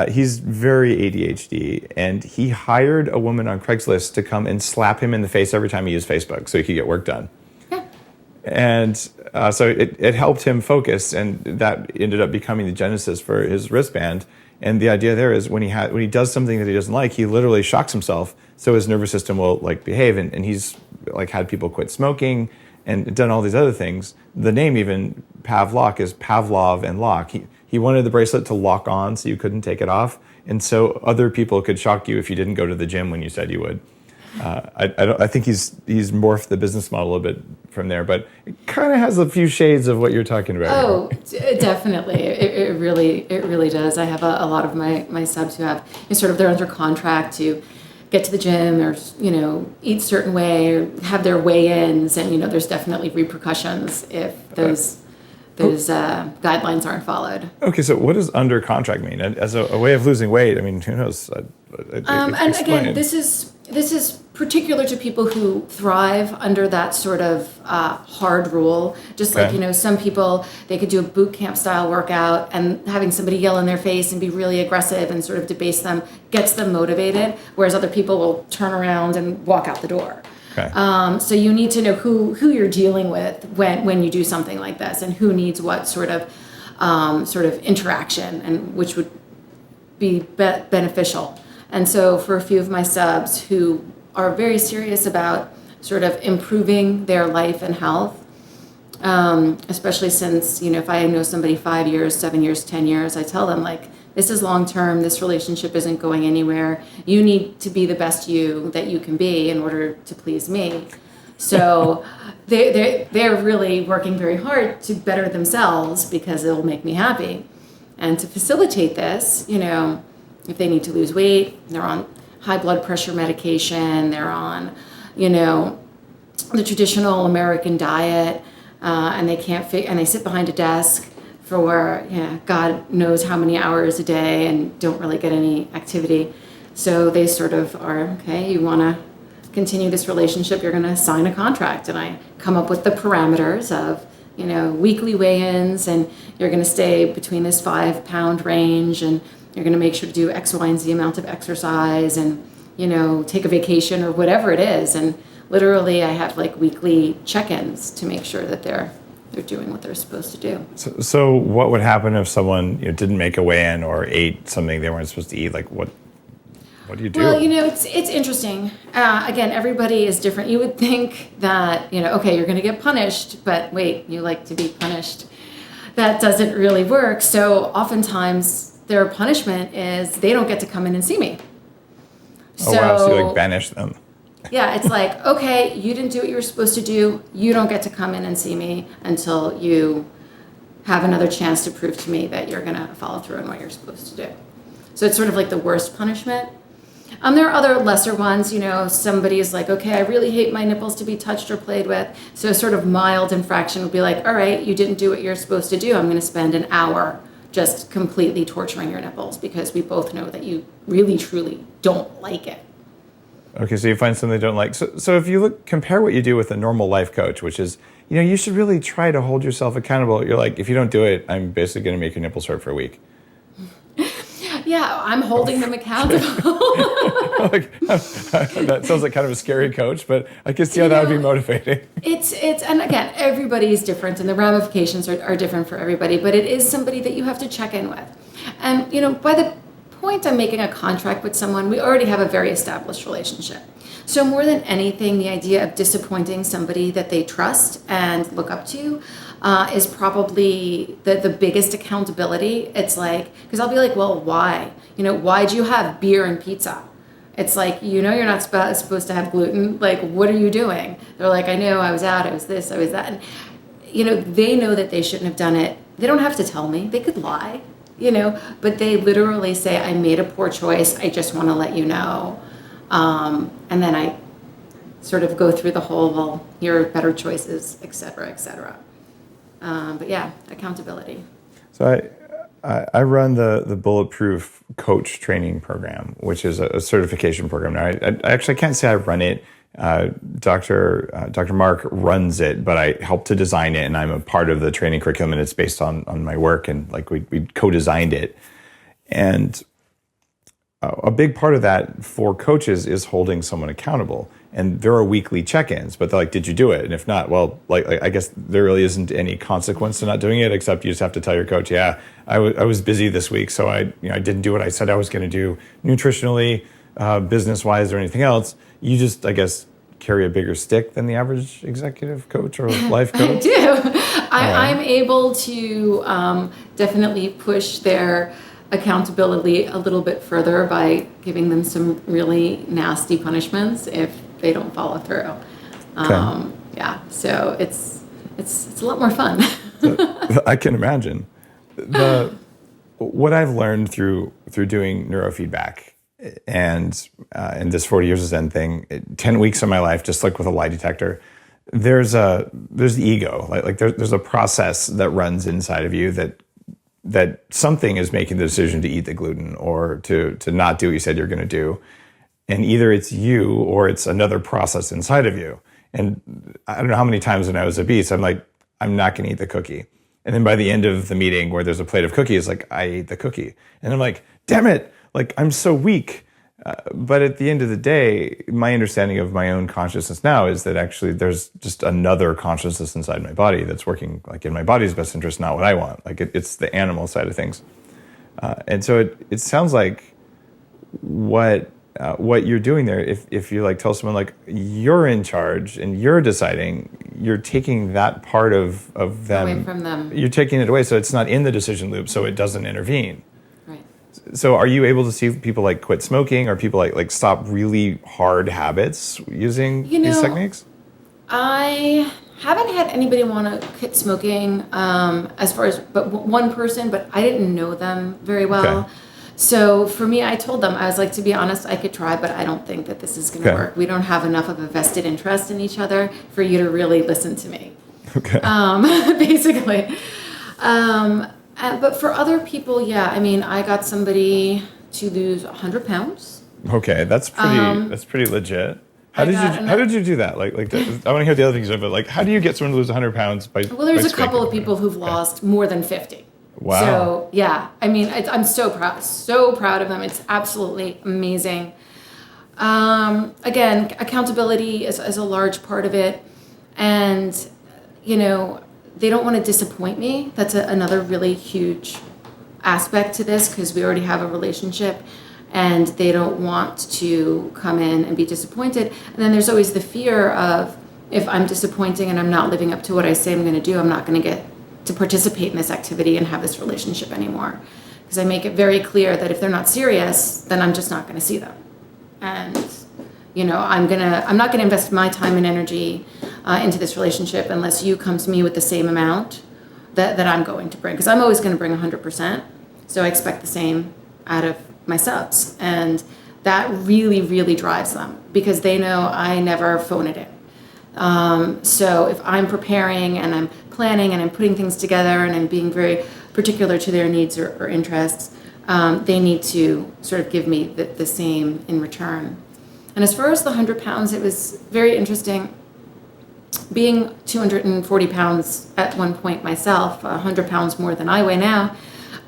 He's very ADHD, and he hired a woman on Craigslist to come and slap him in the face every time he used Facebook so he could get work done. And so it helped him focus, and that ended up becoming the genesis for his wristband. And the idea there is when he does something that he doesn't like, he literally shocks himself so his nervous system will behave. And he's had people quit smoking and done all these other things. The name even Pavlok is Pavlov and lock. He wanted the bracelet to lock on so you couldn't take it off, and so other people could shock you if you didn't go to the gym when you said you would. I think he's morphed the business model a bit from there, but it kind of has a few shades of what you're talking about. Oh, definitely. It really does. I have a lot of my subs who have they're under contract to get to the gym or, eat certain way or have their weigh-ins. And, there's definitely repercussions if those guidelines aren't followed. Okay, so what does under contract mean? As a way of losing weight, I mean, who knows? And again, this is particular to people who thrive under that sort of hard rule. Just like, some people, they could do a boot camp style workout and having somebody yell in their face and be really aggressive and sort of debase them gets them motivated, whereas other people will turn around and walk out the door. Okay. So you need to know who you're dealing with when you do something like this, and who needs what sort of interaction, and which would be beneficial. And so for a few of my subs who are very serious about sort of improving their life and health, especially since, if I know somebody 5 years, 7 years, 10 years, I tell them, like, this is long term, this relationship isn't going anywhere. You need to be the best you that you can be in order to please me. So they're really working very hard to better themselves because it'll make me happy. And to facilitate this, if they need to lose weight, they're on high blood pressure medication, they're on, the traditional American diet, and they can't and they sit behind a desk for God knows how many hours a day and don't really get any activity. So they sort of are, okay, you want to continue this relationship, you're going to sign a contract. And I come up with the parameters of, weekly weigh-ins, and you're going to stay between this 5-pound range, and you're going to make sure to do X, Y, and Z amount of exercise, and, take a vacation or whatever it is. And literally I have like weekly check-ins to make sure that they're doing what they're supposed to do. So what would happen if someone didn't make a weigh-in or ate something they weren't supposed to eat? Like what do you do? Well, it's interesting. Again, everybody is different. You would think that, okay, you're going to get punished, but wait, you like to be punished. That doesn't really work. So oftentimes their punishment is they don't get to come in and see me. Oh, wow, so you like banish them. Yeah, it's like, okay, you didn't do what you were supposed to do. You don't get to come in and see me until you have another chance to prove to me that you're going to follow through on what you're supposed to do. So it's sort of like the worst punishment. There are other lesser ones. Somebody is like, okay, I really hate my nipples to be touched or played with. So a sort of mild infraction would be like, all right, you didn't do what you're supposed to do. I'm going to spend an hour just completely torturing your nipples because we both know that you really, truly don't like it. Okay, so you find something they don't like. So if you compare what you do with a normal life coach, which is, you should really try to hold yourself accountable. You're like, if you don't do it, I'm basically going to make your nipples hurt for a week. Yeah, I'm holding them accountable. That sounds like kind of a scary coach, but I can see how that would be motivating. It's and again, everybody is different, and the ramifications are different for everybody. But it is somebody that you have to check in with, and by the point I'm making a contract with someone, we already have a very established relationship. So more than anything, the idea of disappointing somebody that they trust and look up to is probably the biggest accountability. It's like, because I'll be like, well, why? Why'd you have beer and pizza? It's like, you're not supposed to have gluten. Like, what are you doing? They're like, I know, I was out, I was this, I was that. And, they know that they shouldn't have done it. They don't have to tell me. They could lie. But they literally say, I made a poor choice. I just want to let you know. And then I sort of go through the whole, well, here are better choices, et cetera, et cetera. But yeah, accountability. So I run the Bulletproof Coach Training Program, which is a certification program. Now, I actually can't say I run it. Dr. Mark runs it, but I helped to design it, and I'm a part of the training curriculum, and it's based on my work, and like we co-designed it. And a big part of that for coaches is holding someone accountable. And there are weekly check-ins, but they're like, did you do it? And if not, well, like I guess there really isn't any consequence to not doing it, except you just have to tell your coach, yeah, I was busy this week, so I didn't do what I said I was going to do nutritionally, business-wise, or anything else. You just, I guess, carry a bigger stick than the average executive coach or life coach? I do. I'm able to definitely push their accountability a little bit further by giving them some really nasty punishments if they don't follow through. Okay. Yeah, so it's a lot more fun. I can imagine. What I've learned through doing neurofeedback and in this 40 years of Zen thing, 10 weeks of my life, just like with a lie detector, there's the ego, like there's a process that runs inside of you that something is making the decision to eat the gluten or to not do what you said you're going to do. And either it's you or it's another process inside of you. And I don't know how many times when I was obese, I'm like, I'm not going to eat the cookie. And then by the end of the meeting where there's a plate of cookies, like I ate the cookie. And I'm like, damn it, like I'm so weak. But at the end of the day, my understanding of my own consciousness now is that actually there's just another consciousness inside my body that's working like in my body's best interest, not what I want. Like it's the animal side of things. And so it sounds like what you're doing there, if you like tell someone like you're in charge and you're deciding, you're taking that part of them away from them. You're taking it away, so it's not in the decision loop, so it doesn't intervene. Right. So are you able to see people like quit smoking or people like stop really hard habits using these techniques? I haven't had anybody want to quit smoking as far as but one person, but I didn't know them very well. Okay. So for me, I told them, I was like, to be honest, I could try, but I don't think that this is going to work. We don't have enough of a vested interest in each other for you to really listen to me. Okay. Basically. But for other people, yeah, I mean, I got somebody to lose 100 pounds. Okay, that's pretty legit. How did you do that? Like I want to hear the other things, but like, how do you get someone to lose 100 pounds by? Well, there's by a couple of spanking people them? who've lost more than 50. Wow. So yeah, I mean, I'm so proud of them. It's absolutely amazing. Again, accountability is a large part of it, and they don't want to disappoint me. That's another really huge aspect to this because we already have a relationship, and they don't want to come in and be disappointed. And then there's always the fear of if I'm disappointing and I'm not living up to what I say I'm going to do, I'm not going to get to participate in this activity and have this relationship anymore. Because I make it very clear that if they're not serious, then I'm just not going to see them. And, I'm not going to invest my time and energy into this relationship unless you come to me with the same amount that I'm going to bring. Because I'm always going to bring 100%. So I expect the same out of my subs. And that really, really drives them because they know I never phone it in. So if I'm preparing and I'm planning and I'm putting things together and I'm being very particular to their needs or interests, they need to sort of give me the same in return. And as far as the 100 pounds, it was very interesting. Being 240 pounds at one point myself, 100 pounds more than I weigh now,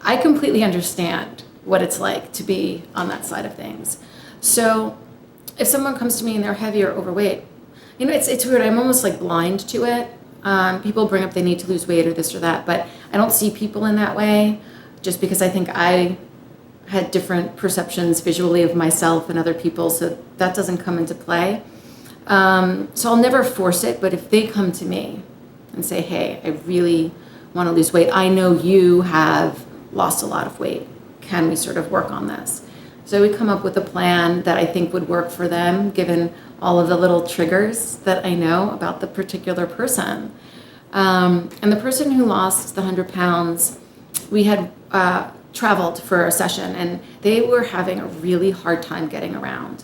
I completely understand what it's like to be on that side of things. So if someone comes to me and they're heavy or overweight, it's weird. I'm almost like blind to it. People bring up they need to lose weight or this or that, but I don't see people in that way just because I think I had different perceptions visually of myself and other people, so that doesn't come into play. So I'll never force it, but if they come to me and say, hey, I really want to lose weight, I know you have lost a lot of weight. Can we sort of work on this? So we come up with a plan that I think would work for them, given all of the little triggers that I know about the particular person. And the person who lost the 100 pounds, we had traveled for a session, and they were having a really hard time getting around.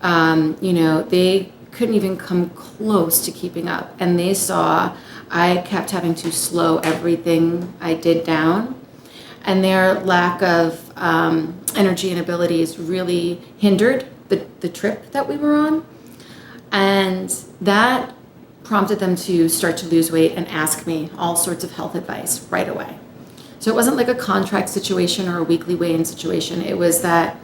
They couldn't even come close to keeping up, and they saw I kept having to slow everything I did down. And their lack of energy and abilities really hindered the trip that we were on. And that prompted them to start to lose weight and ask me all sorts of health advice right away. So it wasn't like a contract situation or a weekly weigh-in situation. It was that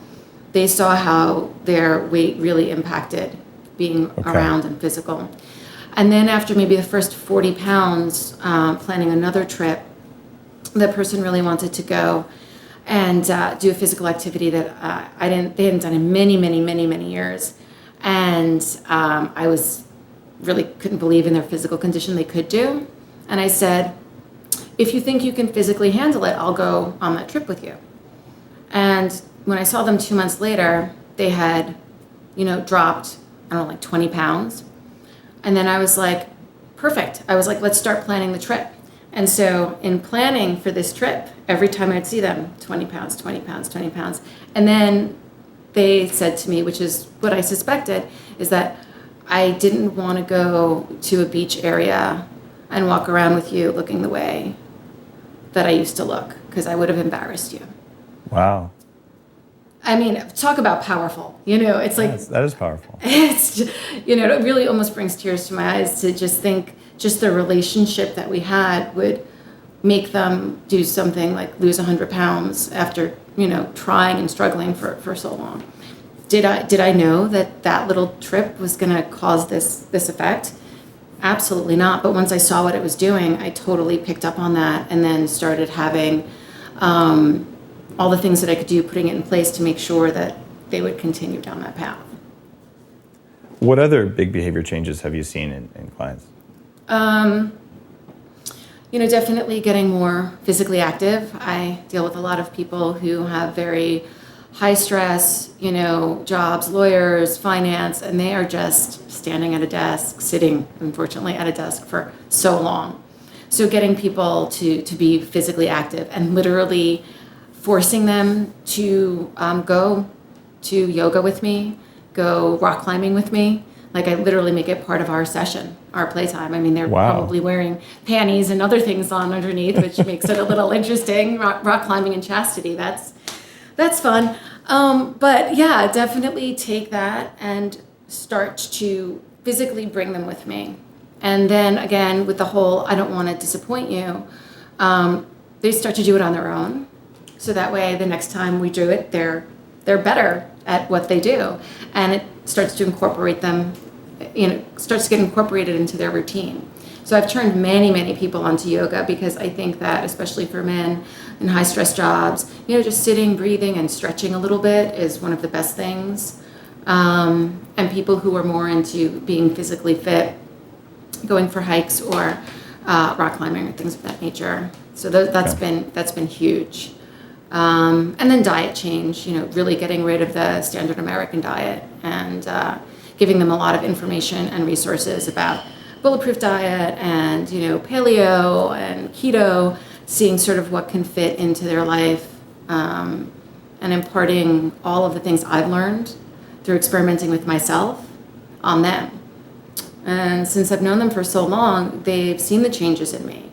they saw how their weight really impacted being around and physical. And then after maybe the first 40 pounds, planning another trip, the person really wanted to go and do a physical activity that they hadn't done in many, many, many, many years. And I really couldn't believe in their physical condition they could do. And I said, if you think you can physically handle it, I'll go on that trip with you. And when I saw them 2 months later, they had, dropped, like 20 pounds. And then I was like, perfect. I was like, let's start planning the trip. And so in planning for this trip, every time I'd see them, 20 pounds, 20 pounds, 20 pounds. And then they said to me, which is what I suspected, is that I didn't want to go to a beach area and walk around with you looking the way that I used to look, because I would have embarrassed you. Wow. I mean, talk about powerful. It's like, That is powerful. it's just, it really almost brings tears to my eyes to just think just the relationship that we had would make them do something like lose 100 pounds after, trying and struggling for so long. Did I know that little trip was going to cause this effect? Absolutely not. But once I saw what it was doing, I totally picked up on that and then started having all the things that I could do, putting it in place to make sure that they would continue down that path. What other big behavior changes have you seen in clients? Definitely getting more physically active. I deal with a lot of people who have very high stress, jobs, lawyers, finance, and they are just standing at a desk, sitting, unfortunately, at a desk for so long. So getting people to be physically active and literally forcing them to go to yoga with me, go rock climbing with me. Like, I literally make it part of our session, our playtime. I mean, they're probably wearing panties and other things on underneath, which makes it a little interesting. Rock climbing and chastity, that's fun. But yeah, definitely take that and start to physically bring them with me. And then again, with the whole, I don't want to disappoint you, they start to do it on their own. So that way, the next time we do it, they're better at what they do. And it starts to incorporate them, starts to get incorporated into their routine. So I've turned many, many people onto yoga because I think that, especially for men in high stress jobs, just sitting, breathing, and stretching a little bit is one of the best things. And people who are more into being physically fit, going for hikes or rock climbing or things of that nature. So that's been huge. And then diet change, really getting rid of the standard American diet and giving them a lot of information and resources about bulletproof diet and, paleo and keto, seeing sort of what can fit into their life, and imparting all of the things I've learned through experimenting with myself on them. And since I've known them for so long, they've seen the changes in me.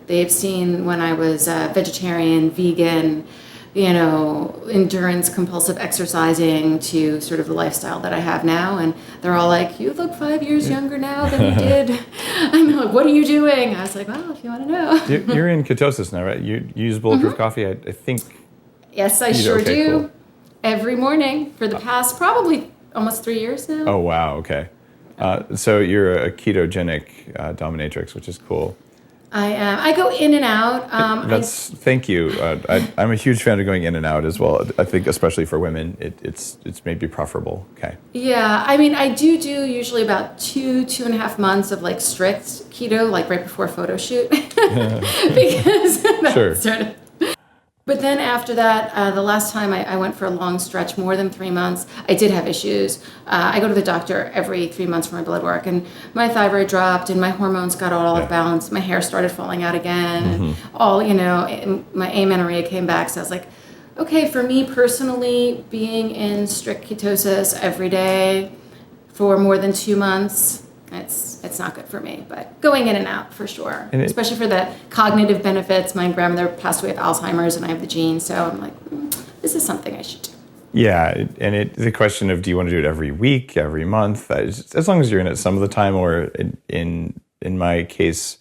They've seen when I was vegetarian, vegan, endurance, compulsive exercising to sort of the lifestyle that I have now. And they're all like, you look 5 years younger now than you did. I'm like, what are you doing? I was like, well, if you want to know. You're in ketosis now, right? You use bulletproof coffee, I think. Yes, I sure okay, do. cool. Every morning for the past probably almost 3 years now. Oh, wow. Okay. So you're a ketogenic dominatrix, which is cool. I am. I go in and out. Thank you. I'm a huge fan of going in and out as well. I think especially for women, it's maybe preferable. Okay. Yeah, I mean, I do usually about 2.5 months of like strict keto, like right before photo shoot, because that's Sure. sort of. But then after that, the last time I went for a long stretch, more than 3 months, I did have issues. I go to the doctor every 3 months for my blood work, and my thyroid dropped, and my hormones got all out of balance. My hair started falling out again. And my amenorrhea came back. So I was like, okay, for me personally, being in strict ketosis every day for more than 2 months, it's not good for me, but going in and out for sure, especially for the cognitive benefits. My grandmother passed away of Alzheimer's, and I have the gene, so I'm like, this is something I should do. Yeah, and the question of do you want to do it every week, every month, as long as you're in it some of the time, or in my case,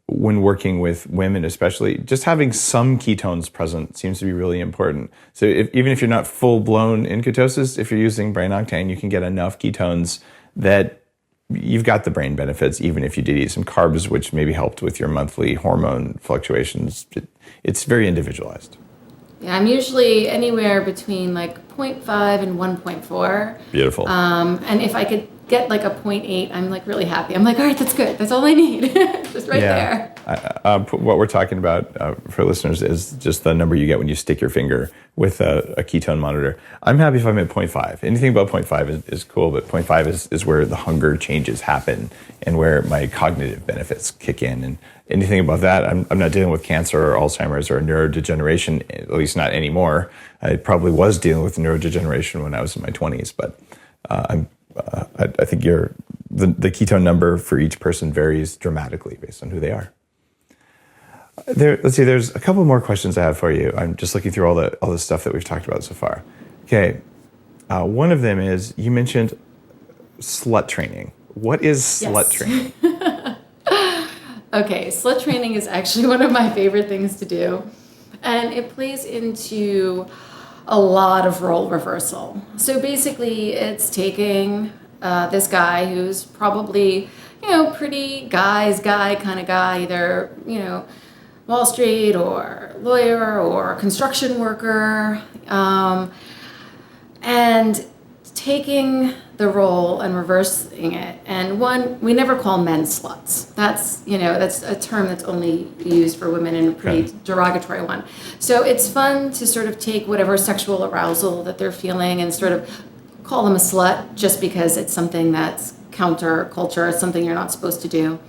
when working with women especially, just having some ketones present seems to be really important. So even if you're not full blown in ketosis, if you're using Brain Octane, you can get enough ketones that you've got the brain benefits, even if you did eat some carbs, which maybe helped with your monthly hormone fluctuations. It's very individualized. Yeah, I'm usually anywhere between like 0.5 and 1.4. Beautiful. And if I could get like a 0.8, I'm like really happy. I'm like, all right, that's good. That's all I need. Just right there. What we're talking about for listeners is just the number you get when you stick your finger with a ketone monitor. I'm happy if I'm at 0.5. Anything above 0.5 is cool, but 0.5 is where the hunger changes happen and where my cognitive benefits kick in. And anything above that, I'm not dealing with cancer or Alzheimer's or neurodegeneration, at least not anymore. I probably was dealing with neurodegeneration when I was in my 20s, but I think the ketone number for each person varies dramatically based on who they are. Let's see. There's a couple more questions I have for you. I'm just looking through all the stuff that we've talked about so far. Okay, one of them is you mentioned slut training. What is slut training? Okay, slut training is actually one of my favorite things to do, and it plays into a lot of role reversal. So basically, it's taking this guy who's probably, pretty guy kind of guy, either, Wall Street or lawyer or construction worker, and taking the role and reversing it. And we never call men sluts. That's a term that's only used for women and a pretty derogatory one. So it's fun to sort of take whatever sexual arousal that they're feeling and sort of call them a slut just because it's something that's counterculture, it's something you're not supposed to do.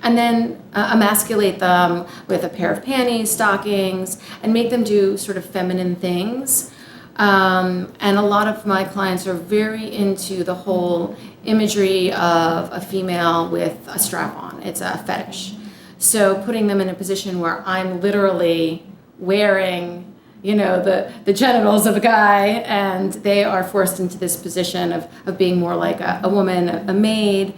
And then emasculate them with a pair of panties, stockings, and make them do sort of feminine things. And a lot of my clients are very into the whole imagery of a female with a strap on. It's a fetish. So putting them in a position where I'm literally wearing, the genitals of a guy, and they are forced into this position of being more like a woman, a maid,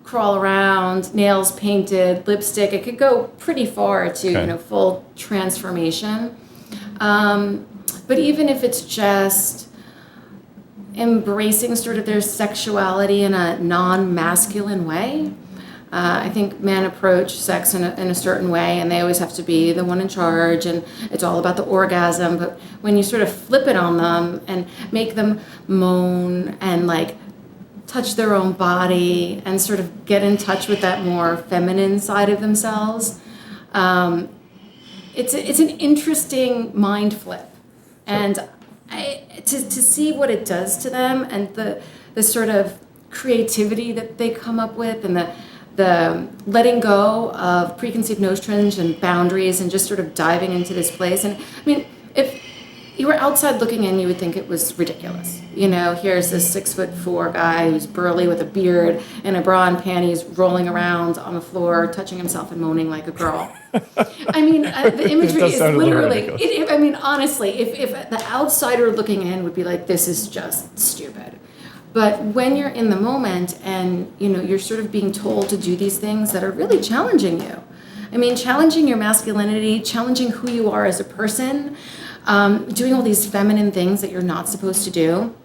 crawl around, nails painted, lipstick. It could go pretty far to, full transformation. But even if it's just embracing sort of their sexuality in a non-masculine way, I think men approach sex in a certain way, and they always have to be the one in charge, and it's all about the orgasm. But when you sort of flip it on them and make them moan and like touch their own body and sort of get in touch with that more feminine side of themselves, it's an interesting mind flip. And to see what it does to them and the sort of creativity that they come up with and the letting go of preconceived notions and boundaries and just sort of diving into this place. And I mean, if you were outside looking in, you would think it was ridiculous. Here's this 6'4" guy who's burly with a beard and a bra and panties rolling around on the floor, touching himself and moaning like a girl. I mean, the imagery is literally, honestly, if the outsider looking in would be like, this is just stupid. But when you're in the moment and, you're sort of being told to do these things that are really challenging you. I mean, challenging your masculinity, challenging who you are as a person, doing all these feminine things that you're not supposed to do.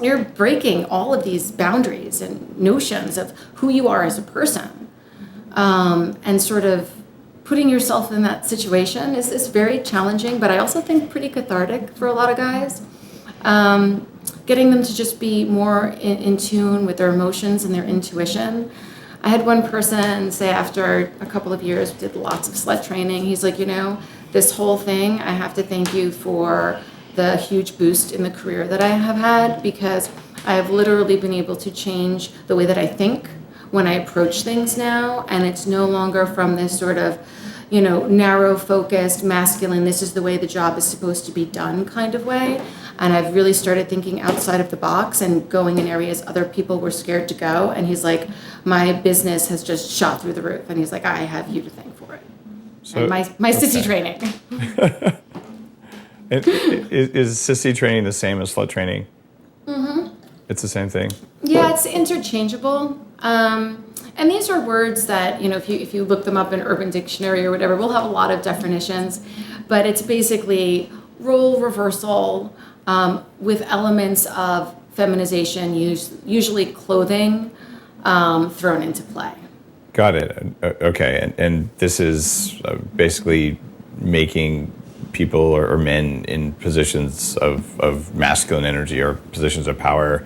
You're breaking all of these boundaries and notions of who you are as a person. And sort of putting yourself in that situation is very challenging, but I also think pretty cathartic for a lot of guys. Getting them to just be more in tune with their emotions and their intuition. I had one person say after a couple of years, we did lots of slut training, he's like, this whole thing, I have to thank you for the huge boost in the career that I have had, because I have literally been able to change the way that I think when I approach things now, and it's no longer from this sort of, narrow focused, masculine, this is the way the job is supposed to be done kind of way. And I've really started thinking outside of the box and going in areas other people were scared to go. And he's like, my business has just shot through the roof. And he's like, I have you to thank for it. So, and my sissy training. Is sissy training the same as slut training? Mm-hmm. It's the same thing? Yeah, it's interchangeable. And these are words that, if you look them up in Urban Dictionary or whatever, we'll have a lot of definitions. But it's basically role reversal with elements of feminization, usually clothing, thrown into play. Got it. Okay. And this is basically making people or men in positions of masculine energy or positions of power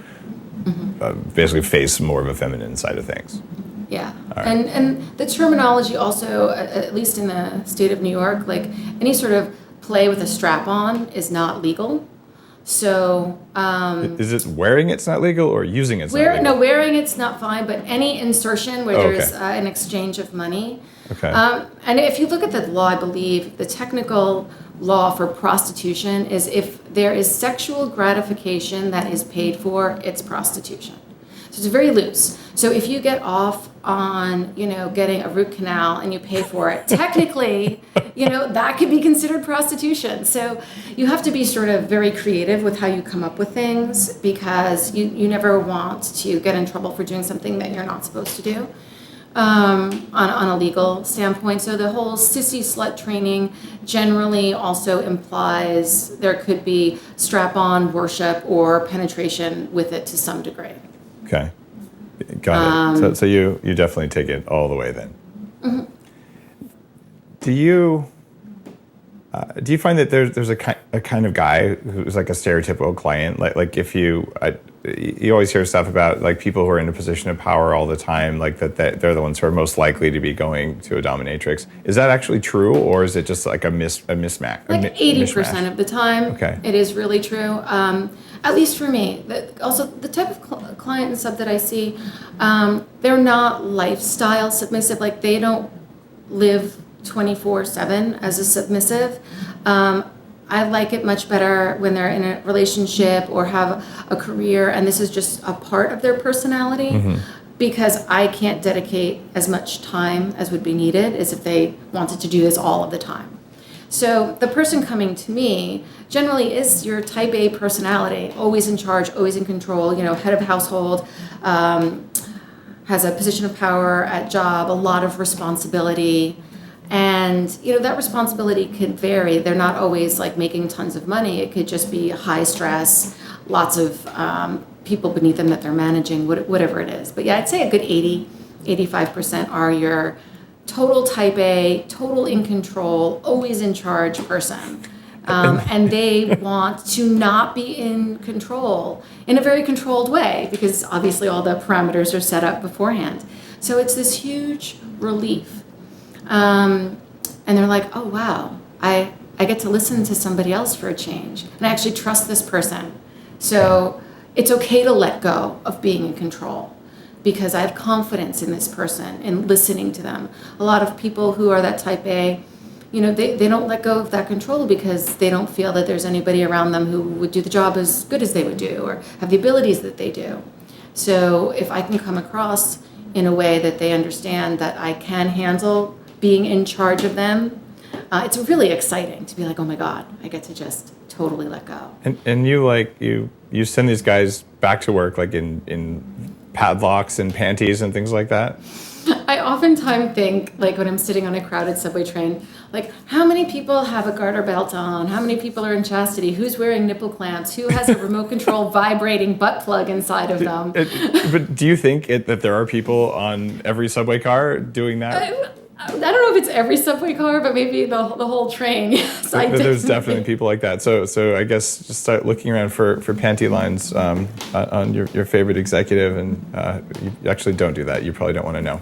basically face more of a feminine side of things. Yeah, right. and the terminology also, at least in the state of New York, like any sort of play with a strap-on is not legal. So Is it wearing it's not legal or using it's not legal? no, wearing it's not fine, but any insertion where Oh, there's okay. an exchange of money. Okay. And if you look at the law, I believe the technical law for prostitution is if there is sexual gratification that is paid for, it's prostitution. So it's very loose. So if you get off on, getting a root canal and you pay for it, technically, that could be considered prostitution. So you have to be sort of very creative with how you come up with things because you never want to get in trouble for doing something that you're not supposed to do on a legal standpoint. So the whole sissy slut training generally also implies there could be strap-on worship or penetration with it to some degree. Okay. Got it. So you definitely take it all the way then. Mm-hmm. Do you find that there's a kind of guy who's like a stereotypical client? Like if you always hear stuff about like people who are in a position of power all the time, like that they're the ones who are most likely to be going to a dominatrix. Is that actually true, or is it just like a mismatch? Like 80% of the time, Okay. It is really true. At least for me. Also, the type of client and sub that I see, they're not lifestyle submissive. Like they don't live 24/7 as a submissive. I like it much better when they're in a relationship or have a career and this is just a part of their personality because I can't dedicate as much time as would be needed as if they wanted to do this all of the time. So the person coming to me generally is your type A personality, always in charge, always in control, head of household, has a position of power at job, a lot of responsibility. And, that responsibility could vary. They're not always like making tons of money. It could just be high stress, lots of people beneath them that they're managing, whatever it is. But yeah, I'd say a good 85% are your total type A, total in control, always in charge person. And they want to not be in control in a very controlled way because obviously all the parameters are set up beforehand. So it's this huge relief. And they're like, oh, wow, I get to listen to somebody else for a change. And I actually trust this person. So it's okay to let go of being in control because I have confidence in this person and listening to them. A lot of people who are that type A, they don't let go of that control because they don't feel that there's anybody around them who would do the job as good as they would do or have the abilities that they do. So if I can come across in a way that they understand that I can handle being in charge of them, it's really exciting to be like, oh my God, I get to just totally let go. And you send these guys back to work like in padlocks and panties and things like that? I oftentimes think, like when I'm sitting on a crowded subway train, like how many people have a garter belt on? How many people are in chastity? Who's wearing nipple clamps? Who has a remote control vibrating butt plug inside of them? But do you think that there are people on every subway car doing that? I don't know if it's every subway car, but maybe the whole train. Yes, There's definitely people like that. So I guess just start looking around for panty lines on your favorite executive, and you actually don't do that. You probably don't want to know.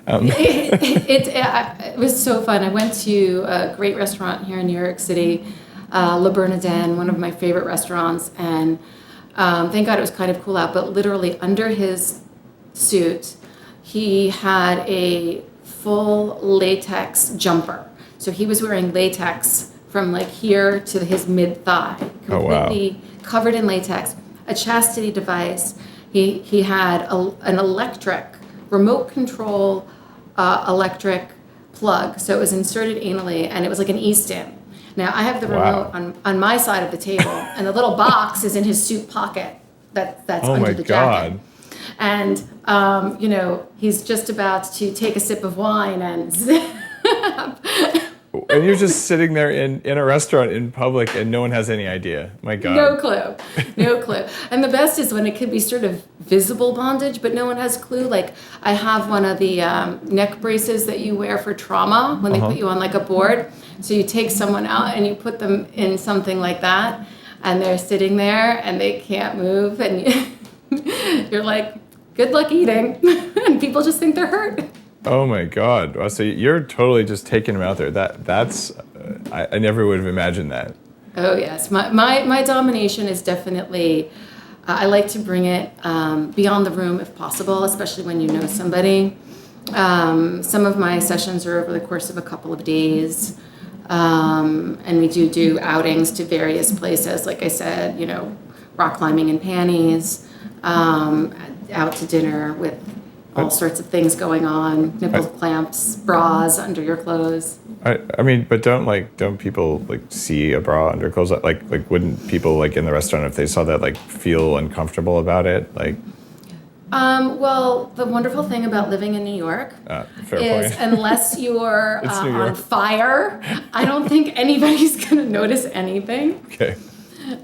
It was so fun. I went to a great restaurant here in New York City, Le Bernardin, one of my favorite restaurants, and thank God it was kind of cool out, but literally under his suit, he had a full latex jumper. So he was wearing latex from like here to his mid-thigh, completely covered in latex, a chastity device. He had an electric, remote control electric plug. So it was inserted anally and it was like an E-stim. Now I have the remote on my side of the table and the little box is in his suit pocket that's under the jacket. And, he's just about to take a sip of wine and And you're just sitting there in a restaurant in public and no one has any idea. My God. No clue. And the best is when it could be sort of visible bondage, but no one has a clue. Like I have one of the neck braces that you wear for trauma when they put you on like a board. So you take someone out and you put them in something like that and they're sitting there and they can't move and You're like, good luck eating. And people just think they're hurt. Oh my God. Well, so you're totally just taking them out there. That's I never would have imagined that. Oh yes, my domination is definitely. I like to bring it beyond the room if possible, especially when you know somebody. Some of my sessions are over the course of a couple of days, and we do outings to various places. Like I said, rock climbing in panties, out to dinner with all sorts of things going on, nipple clamps, bras under your clothes. I mean, but don't people like see a bra under clothes? Like wouldn't people like in the restaurant, if they saw that, like feel uncomfortable about it? Like, well, the wonderful thing about living in New York fair is point. unless you're It's New on York. fire, I don't think anybody's going to notice anything. Okay.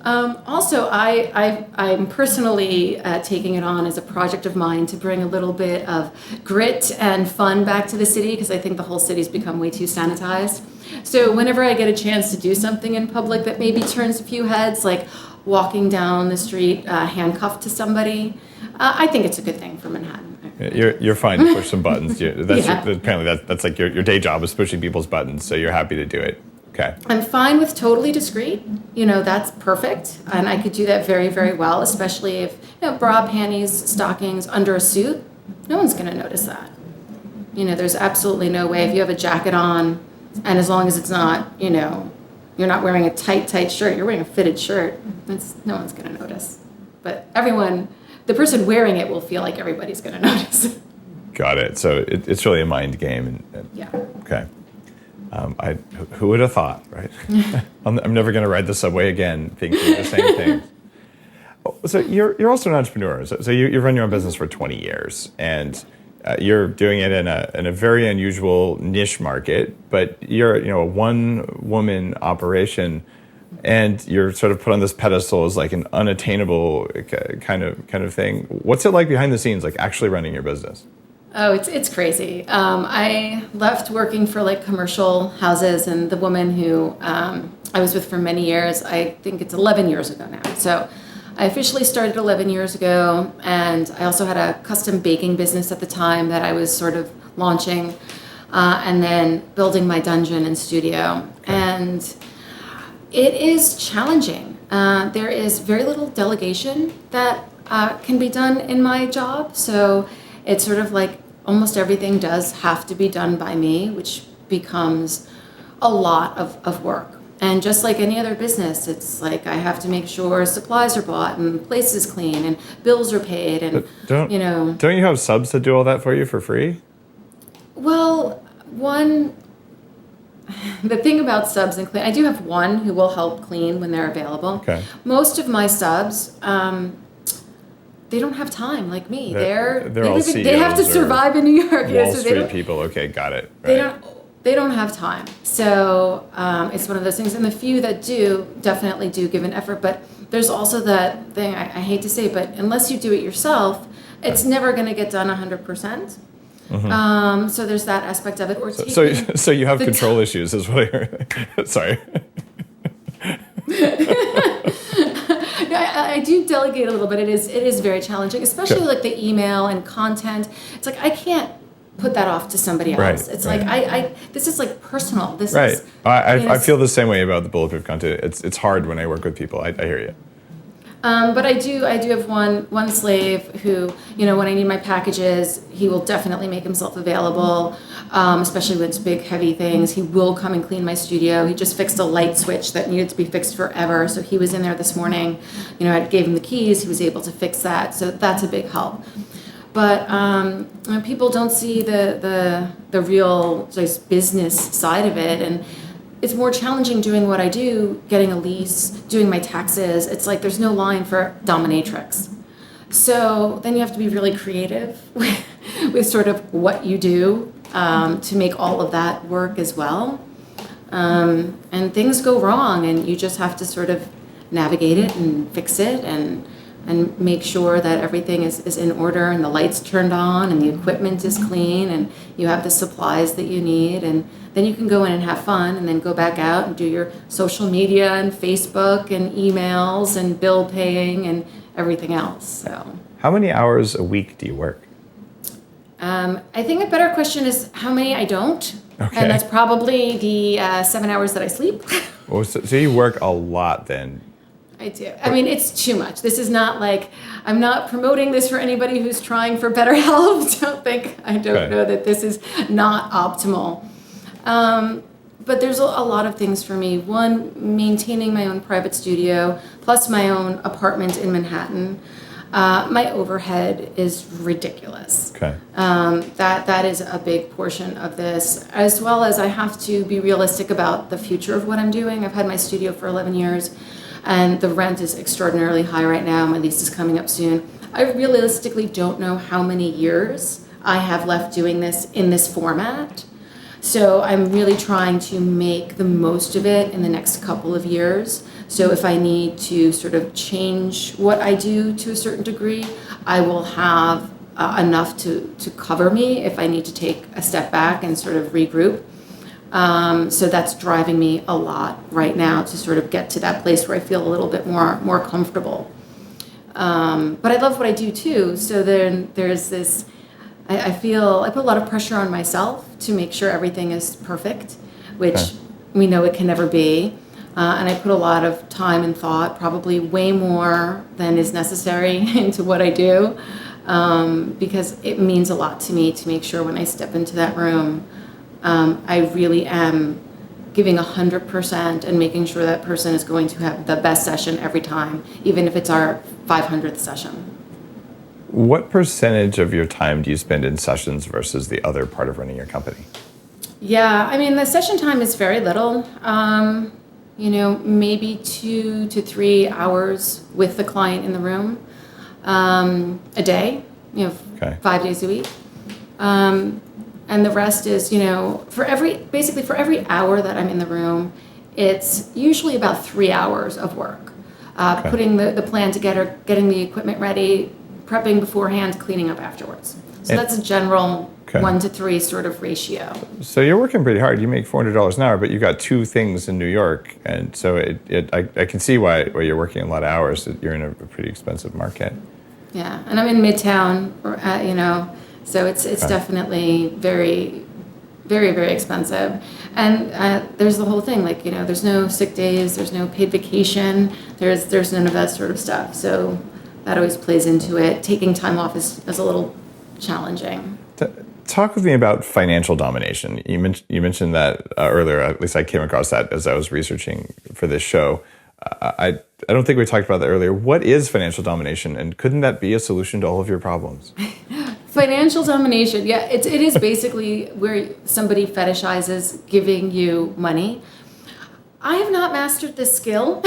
Also, I'm personally taking it on as a project of mine to bring a little bit of grit and fun back to the city, because I think the whole city's become way too sanitized. So whenever I get a chance to do something in public that maybe turns a few heads, like walking down the street handcuffed to somebody, I think it's a good thing for Manhattan. You're fine to push some buttons. Yeah. Apparently that's like your day job is pushing people's buttons, so you're happy to do it. Okay. I'm fine with totally discreet. That's perfect. And I could do that very, very well, especially if, bra, panties, stockings under a suit. No one's going to notice that. There's absolutely no way. If you have a jacket on, and as long as it's not, you're not wearing a tight shirt, you're wearing a fitted shirt, no one's going to notice. But the person wearing it will feel like everybody's going to notice. Got it. So it's really a mind game. Yeah. Okay. Who would have thought, right? I'm never going to ride the subway again thinking the same things. So you're also an entrepreneur. So you've run your own business for 20 years, and you're doing it in a very unusual niche market. But you're a one-woman operation, and you're sort of put on this pedestal as like an unattainable kind of thing. What's it like behind the scenes, like actually running your business? Oh, it's crazy. I left working for like commercial houses, and the woman who I was with for many years, I think it's 11 years ago now. So I officially started 11 years ago, and I also had a custom baking business at the time that I was sort of launching, and then building my dungeon and studio. And it is challenging. There is very little delegation that can be done in my job. So it's sort of like almost everything does have to be done by me, which becomes a lot of work. And just like any other business, it's like I have to make sure supplies are bought and the place is clean and bills are paid. And, Don't you have subs that do all that for you for free? Well, the thing about subs and clean, I do have one who will help clean when they're available. Okay. Most of my subs, they don't have time like me. They all have to CEOs or survive in New York. Wall so Street people. Okay, got it. They don't have time. So it's one of those things. And the few that do definitely do give an effort. But there's also that thing, I hate to say, but unless you do it yourself, it's never going to get done 100%. Mm-hmm. So there's that aspect of it. Or so you have control issues is what I heard. Sorry. I do delegate a little bit. It is very challenging, especially like the email and content. It's like I can't put that off to somebody else. Right, It's right. like I this is like personal. This Right. is I feel the same way about the bulletproof content. It's hard when I work with people. I hear you. But I do have one slave who, when I need my packages, he will definitely make himself available, especially when it's big, heavy things. He will come and clean my studio. He just fixed a light switch that needed to be fixed forever. So he was in there this morning. I gave him the keys. He was able to fix that. So that's a big help. But people don't see the real just business side of it. And it's more challenging doing what I do, getting a lease, doing my taxes. It's like there's no line for dominatrix. So then you have to be really creative with sort of what you do to make all of that work as well. And things go wrong, and you just have to sort of navigate it and fix it and make sure that everything is in order and the lights turned on and the equipment is clean and you have the supplies that you need, and then you can go in and have fun and then go back out and do your social media and Facebook and emails and bill paying and everything else. So How many hours a week do you work? I think a better question is how many I don't. Okay. And that's probably the 7 hours that I sleep. Well, so you work a lot then. I do. I mean, it's too much. This is not like, I'm not promoting this for anybody who's trying for better health. I don't know that this is not optimal. But there's a lot of things for me. One, maintaining my own private studio, plus my own apartment in Manhattan. My overhead is ridiculous. Okay. That is a big portion of this, as well as I have to be realistic about the future of what I'm doing. I've had my studio for 11 years, and the rent is extraordinarily high right now. My lease is coming up soon. I realistically don't know how many years I have left doing this in this format. So I'm really trying to make the most of it in the next couple of years. So if I need to sort of change what I do to a certain degree, I will have enough to cover me if I need to take a step back and sort of regroup. So that's driving me a lot right now to sort of get to that place where I feel a little bit more comfortable. But I love what I do too. So then there's this, I feel I put a lot of pressure on myself to make sure everything is perfect, which we know it can never be. And I put a lot of time and thought, probably way more than is necessary, into what I do, because it means a lot to me to make sure when I step into that room, I really am giving 100% and making sure that person is going to have the best session every time, even if it's our 500th session. What percentage of your time do you spend in sessions versus the other part of running your company? Yeah, I mean, the session time is very little. Maybe 2 to 3 hours with the client in the room a day, 5 days a week. And the rest is, for every hour that I'm in the room, it's usually about 3 hours of work. Putting the plan together, getting the equipment ready, prepping beforehand, cleaning up afterwards. So that's a general 1 to 3 sort of ratio. So you're working pretty hard. You make $400 an hour, but you got 2 things in New York, and so I can see why you're working a lot of hours. You're in a pretty expensive market. Yeah, and I'm in Midtown, so it's definitely very, very, very expensive. And there's the whole thing, there's no sick days, there's no paid vacation, there's none of that sort of stuff. So that always plays into it. Taking time off is a little challenging. Talk with me about financial domination. You mentioned that earlier. At least I came across that as I was researching for this show. I don't think we talked about that earlier. What is financial domination, and couldn't that be a solution to all of your problems? Financial domination, yeah, it is basically where somebody fetishizes giving you money. I have not mastered this skill.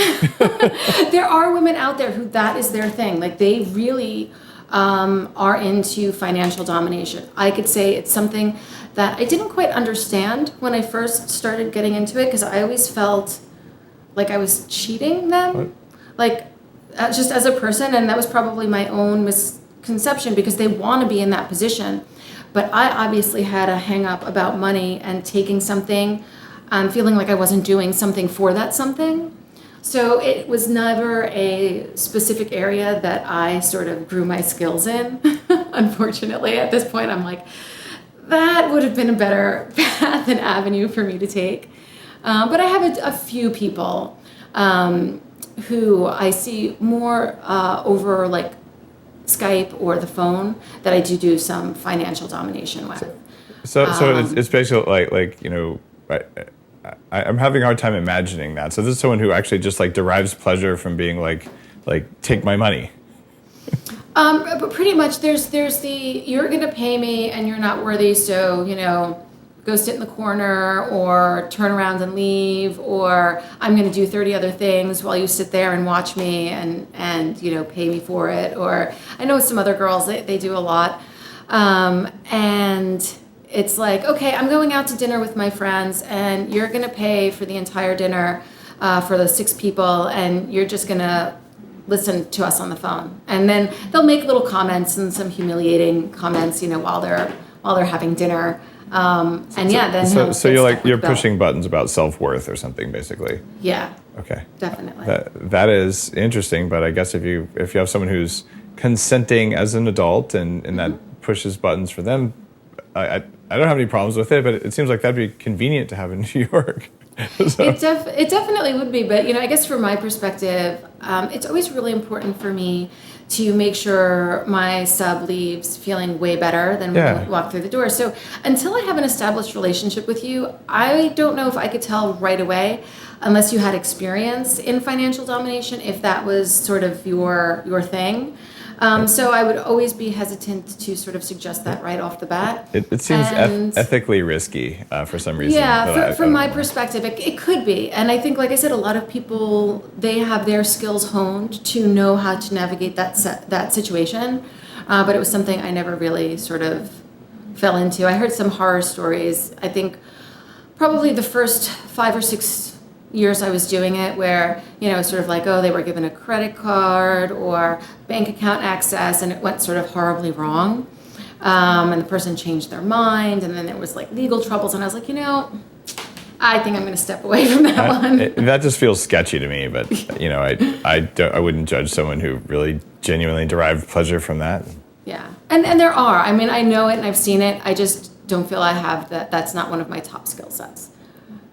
There are women out there who that is their thing. They really are into financial domination. I could say it's something that I didn't quite understand when I first started getting into it, because I always felt like I was cheating them, just as a person, and that was probably my own misconception, because they want to be in that position. But I obviously had a hang up about money and taking something, feeling like I wasn't doing something for that something. So it was never a specific area that I sort of grew my skills in. Unfortunately, at this point, I'm like, that would have been a better path and avenue for me to take. But I have a few people who I see more over Skype or the phone that I do some financial domination with. So it's basically I'm having a hard time imagining that. So this is someone who actually just derives pleasure from being like take my money. But pretty much there's you're gonna pay me and you're not worthy, so go sit in the corner or turn around and leave, or I'm gonna do 30 other things while you sit there and watch me and pay me for it. Or I know some other girls, they do a lot. And it's okay, I'm going out to dinner with my friends and you're gonna pay for the entire dinner for the 6 people, and you're just gonna listen to us on the phone. And then they'll make little comments and some humiliating comments, while they're having dinner. So you're pushing buttons about self-worth or something, basically. Yeah. Okay. Definitely. That is interesting, but I guess if you have someone who's consenting as an adult, and that pushes buttons for them. I don't have any problems with it, but it seems like that'd be convenient to have in New York. So. It definitely would be, but I guess from my perspective, it's always really important for me to make sure my sub leaves feeling way better than when we walk through the door. So until I have an established relationship with you, I don't know if I could tell right away, unless you had experience in financial domination, if that was sort of your thing. So I would always be hesitant to sort of suggest that right off the bat. It seems ethically risky for some reason. Yeah, from my perspective, it could be. And I think, like I said, a lot of people, they have their skills honed to know how to navigate that situation. But it was something I never really sort of fell into. I heard some horror stories. I think probably the first 5 or 6 years I was doing it where, sort of like, they were given a credit card or bank account access and it went sort of horribly wrong. And the person changed their mind and then there was like legal troubles and I was like, I think I'm going to step away from that one. That just feels sketchy to me, but I wouldn't judge someone who really genuinely derived pleasure from that. Yeah. And there are, I know it and I've seen it. I just don't feel I have that. That's not one of my top skill sets.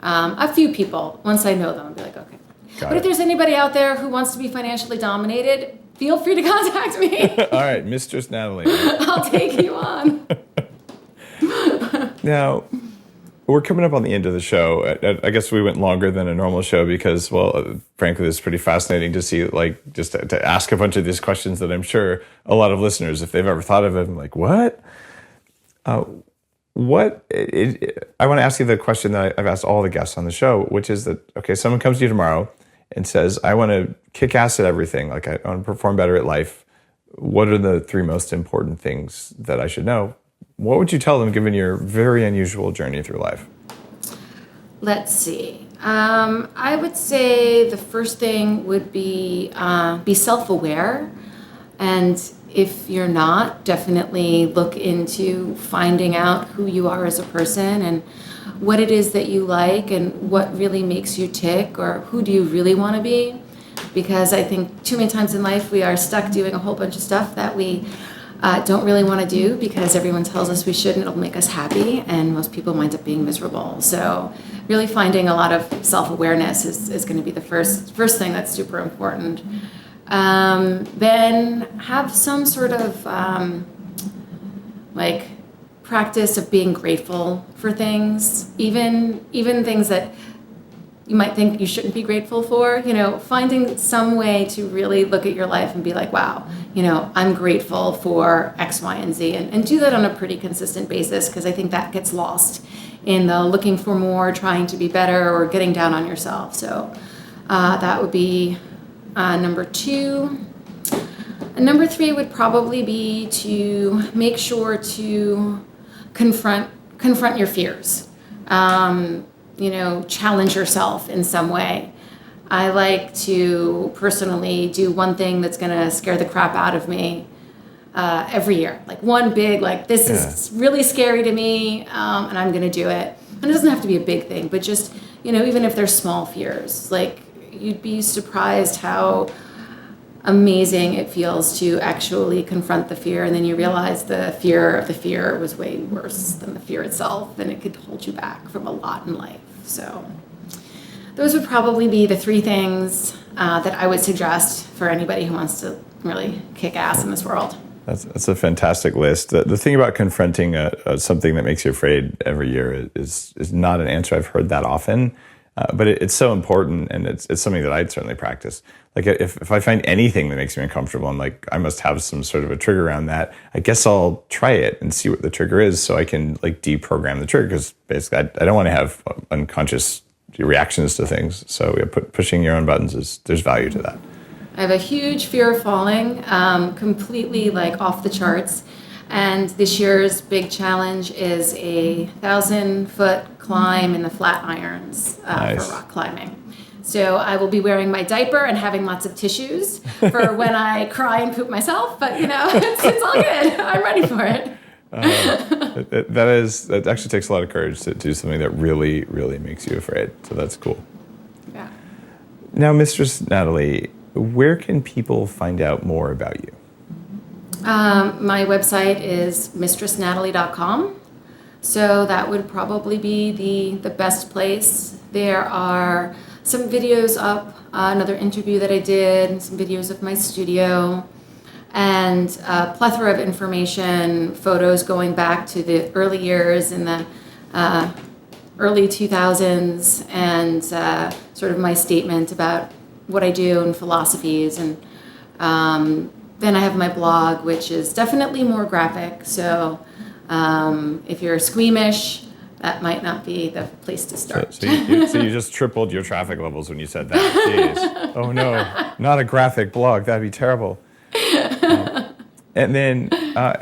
A few people, once I know them, I'll be like, okay. But if there's anybody out there who wants to be financially dominated, feel free to contact me. All right, Mistress Natalie. I'll take you on. Now, we're coming up on the end of the show. I guess we went longer than a normal show because, frankly, it's pretty fascinating to see, just to ask a bunch of these questions that I'm sure a lot of listeners, if they've ever thought of it, I'm like, what? I want to ask you the question that I've asked all the guests on the show, which is that, okay, someone comes to you tomorrow and says, I want to kick ass at everything. I want to perform better at life. What are the 3 most important things that I should know? What would you tell them given your very unusual journey through life? Let's see. I would say the first thing would be self-aware. And if you're not, definitely look into finding out who you are as a person and what it is that you like and what really makes you tick or who do you really want to be. Because I think too many times in life we are stuck doing a whole bunch of stuff that we don't really want to do because everyone tells us we should and it'll make us happy, and most people wind up being miserable. So really finding a lot of self-awareness is going to be the first thing that's super important. Then have some sort of practice of being grateful for things, even things that you might think you shouldn't be grateful for, finding some way to really look at your life and be like, wow, I'm grateful for X, Y, and Z, and do that on a pretty consistent basis, because I think that gets lost in the looking for more, trying to be better, or getting down on yourself. So that would be number 2. And number 3 would probably be to make sure to confront your fears. Challenge yourself in some way. I like to personally do one thing that's going to scare the crap out of me every year. Like one big, this is really scary to me, and I'm going to do it. And it doesn't have to be a big thing, but just, even if they're small fears, you'd be surprised how amazing it feels to actually confront the fear, and then you realize the fear of the fear was way worse than the fear itself, and it could hold you back from a lot in life. So those would probably be the 3 things that I would suggest for anybody who wants to really kick ass in this world. That's a fantastic list. The thing about confronting something that makes you afraid every year is not an answer I've heard that often. But it's so important, and it's something that I'd certainly practice. If I find anything that makes me uncomfortable, I'm like, I must have some sort of a trigger around that. I guess I'll try it and see what the trigger is so I can deprogram the trigger, because basically I don't want to have unconscious reactions to things. So pushing your own buttons, there's value to that. I have a huge fear of falling, completely off the charts. And this year's big challenge is a 1,000-foot climb in the Flatirons Nice. for rock climbing. So I will be wearing my diaper and having lots of tissues for when I cry and poop myself. But, it's all good. I'm ready for it. That actually takes a lot of courage to do something that really, really makes you afraid. So that's cool. Yeah. Now, Mistress Natalie, where can people find out more about you? My website is mistressnatalie.com. So that would probably be the best place. There are some videos up, another interview that I did, and some videos of my studio, and a plethora of information, photos going back to the early years in the early 2000s, and sort of my statement about what I do and philosophies. And then I have my blog, which is definitely more graphic. So if you're squeamish, that might not be the place to start. So you just tripled your traffic levels when you said that. Jeez. Oh no, not a graphic blog. That'd be terrible. And then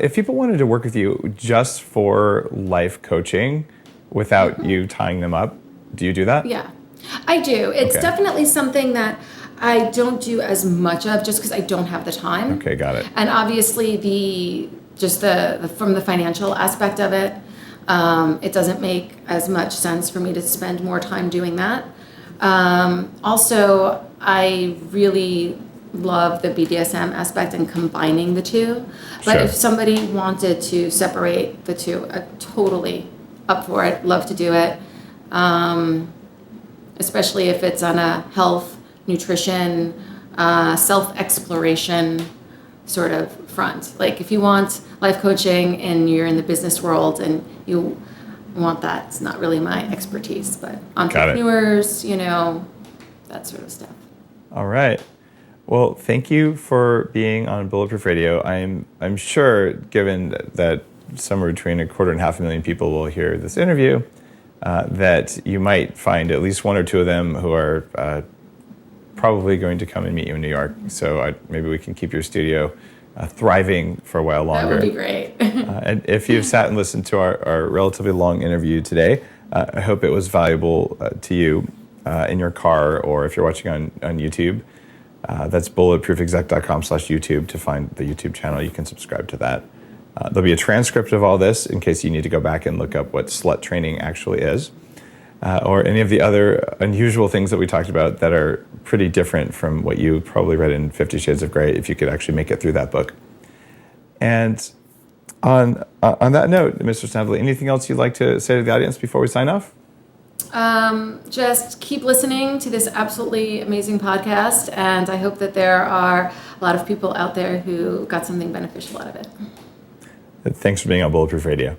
if people wanted to work with you just for life coaching without you tying them up, do you do that? Yeah, I do. It's Okay. definitely something that I don't do as much of just because I don't have the time. Okay, got it. And obviously the from the financial aspect of it, it doesn't make as much sense for me to spend more time doing that. Also, I really love the BDSM aspect and combining the two. But Sure. if somebody wanted to separate the two, I'm totally up for it. Love to do it. Especially if it's on a health, nutrition, self-exploration sort of front. Like if you want life coaching and you're in the business world and you want that, it's not really my expertise, but entrepreneurs, that sort of stuff. All right. Well, thank you for being on Bulletproof Radio. I'm sure, given that somewhere between 250,000 people will hear this interview, that you might find at least one or two of them who are probably going to come and meet you in New York. So maybe we can keep your studio thriving for a while longer. That would be great. And if you've sat and listened to our relatively long interview today, I hope it was valuable to you in your car, or if you're watching on YouTube. That's bulletproofexec.com/YouTube to find the YouTube channel. You can subscribe to that. There'll be a transcript of all this in case you need to go back and look up what slut training actually is, or any of the other unusual things that we talked about that are pretty different from what you probably read in 50 Shades of Grey, if you could actually make it through that book. And on that note, Mr. Natalie, anything else you'd like to say to the audience before we sign off? Just keep listening to this absolutely amazing podcast, and I hope that there are a lot of people out there who got something beneficial out of it. Thanks for being on Bulletproof Radio.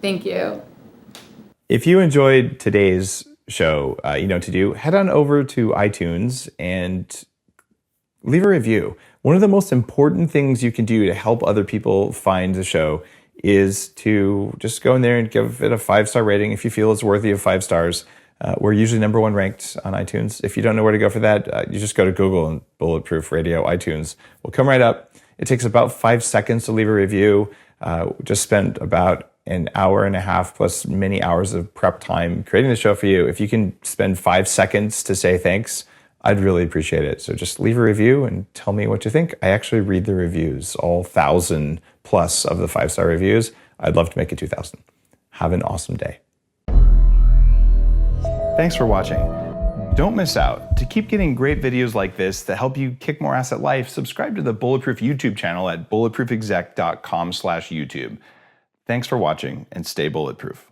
Thank you. If you enjoyed today's show, you know what to do. Head on over to iTunes and leave a review. One of the most important things you can do to help other people find the show is to just go in there and give it a 5-star rating if you feel it's worthy of 5 stars. We're usually #1 ranked on iTunes. If you don't know where to go for that, you just go to Google and Bulletproof Radio iTunes. We'll come right up. It takes about 5 seconds to leave a review. Just spent about an hour and a half plus many hours of prep time creating the show for you. If you can spend 5 seconds to say thanks, I'd really appreciate it. So just leave a review and tell me what you think. I actually read the reviews, all 1,000 plus of the 5-star reviews. I'd love to make it 2,000. Have an awesome day. Thanks for watching. Don't miss out. To keep getting great videos like this that help you kick more ass at life, subscribe to the Bulletproof YouTube channel at bulletproofexec.com/YouTube. Thanks for watching, and stay bulletproof.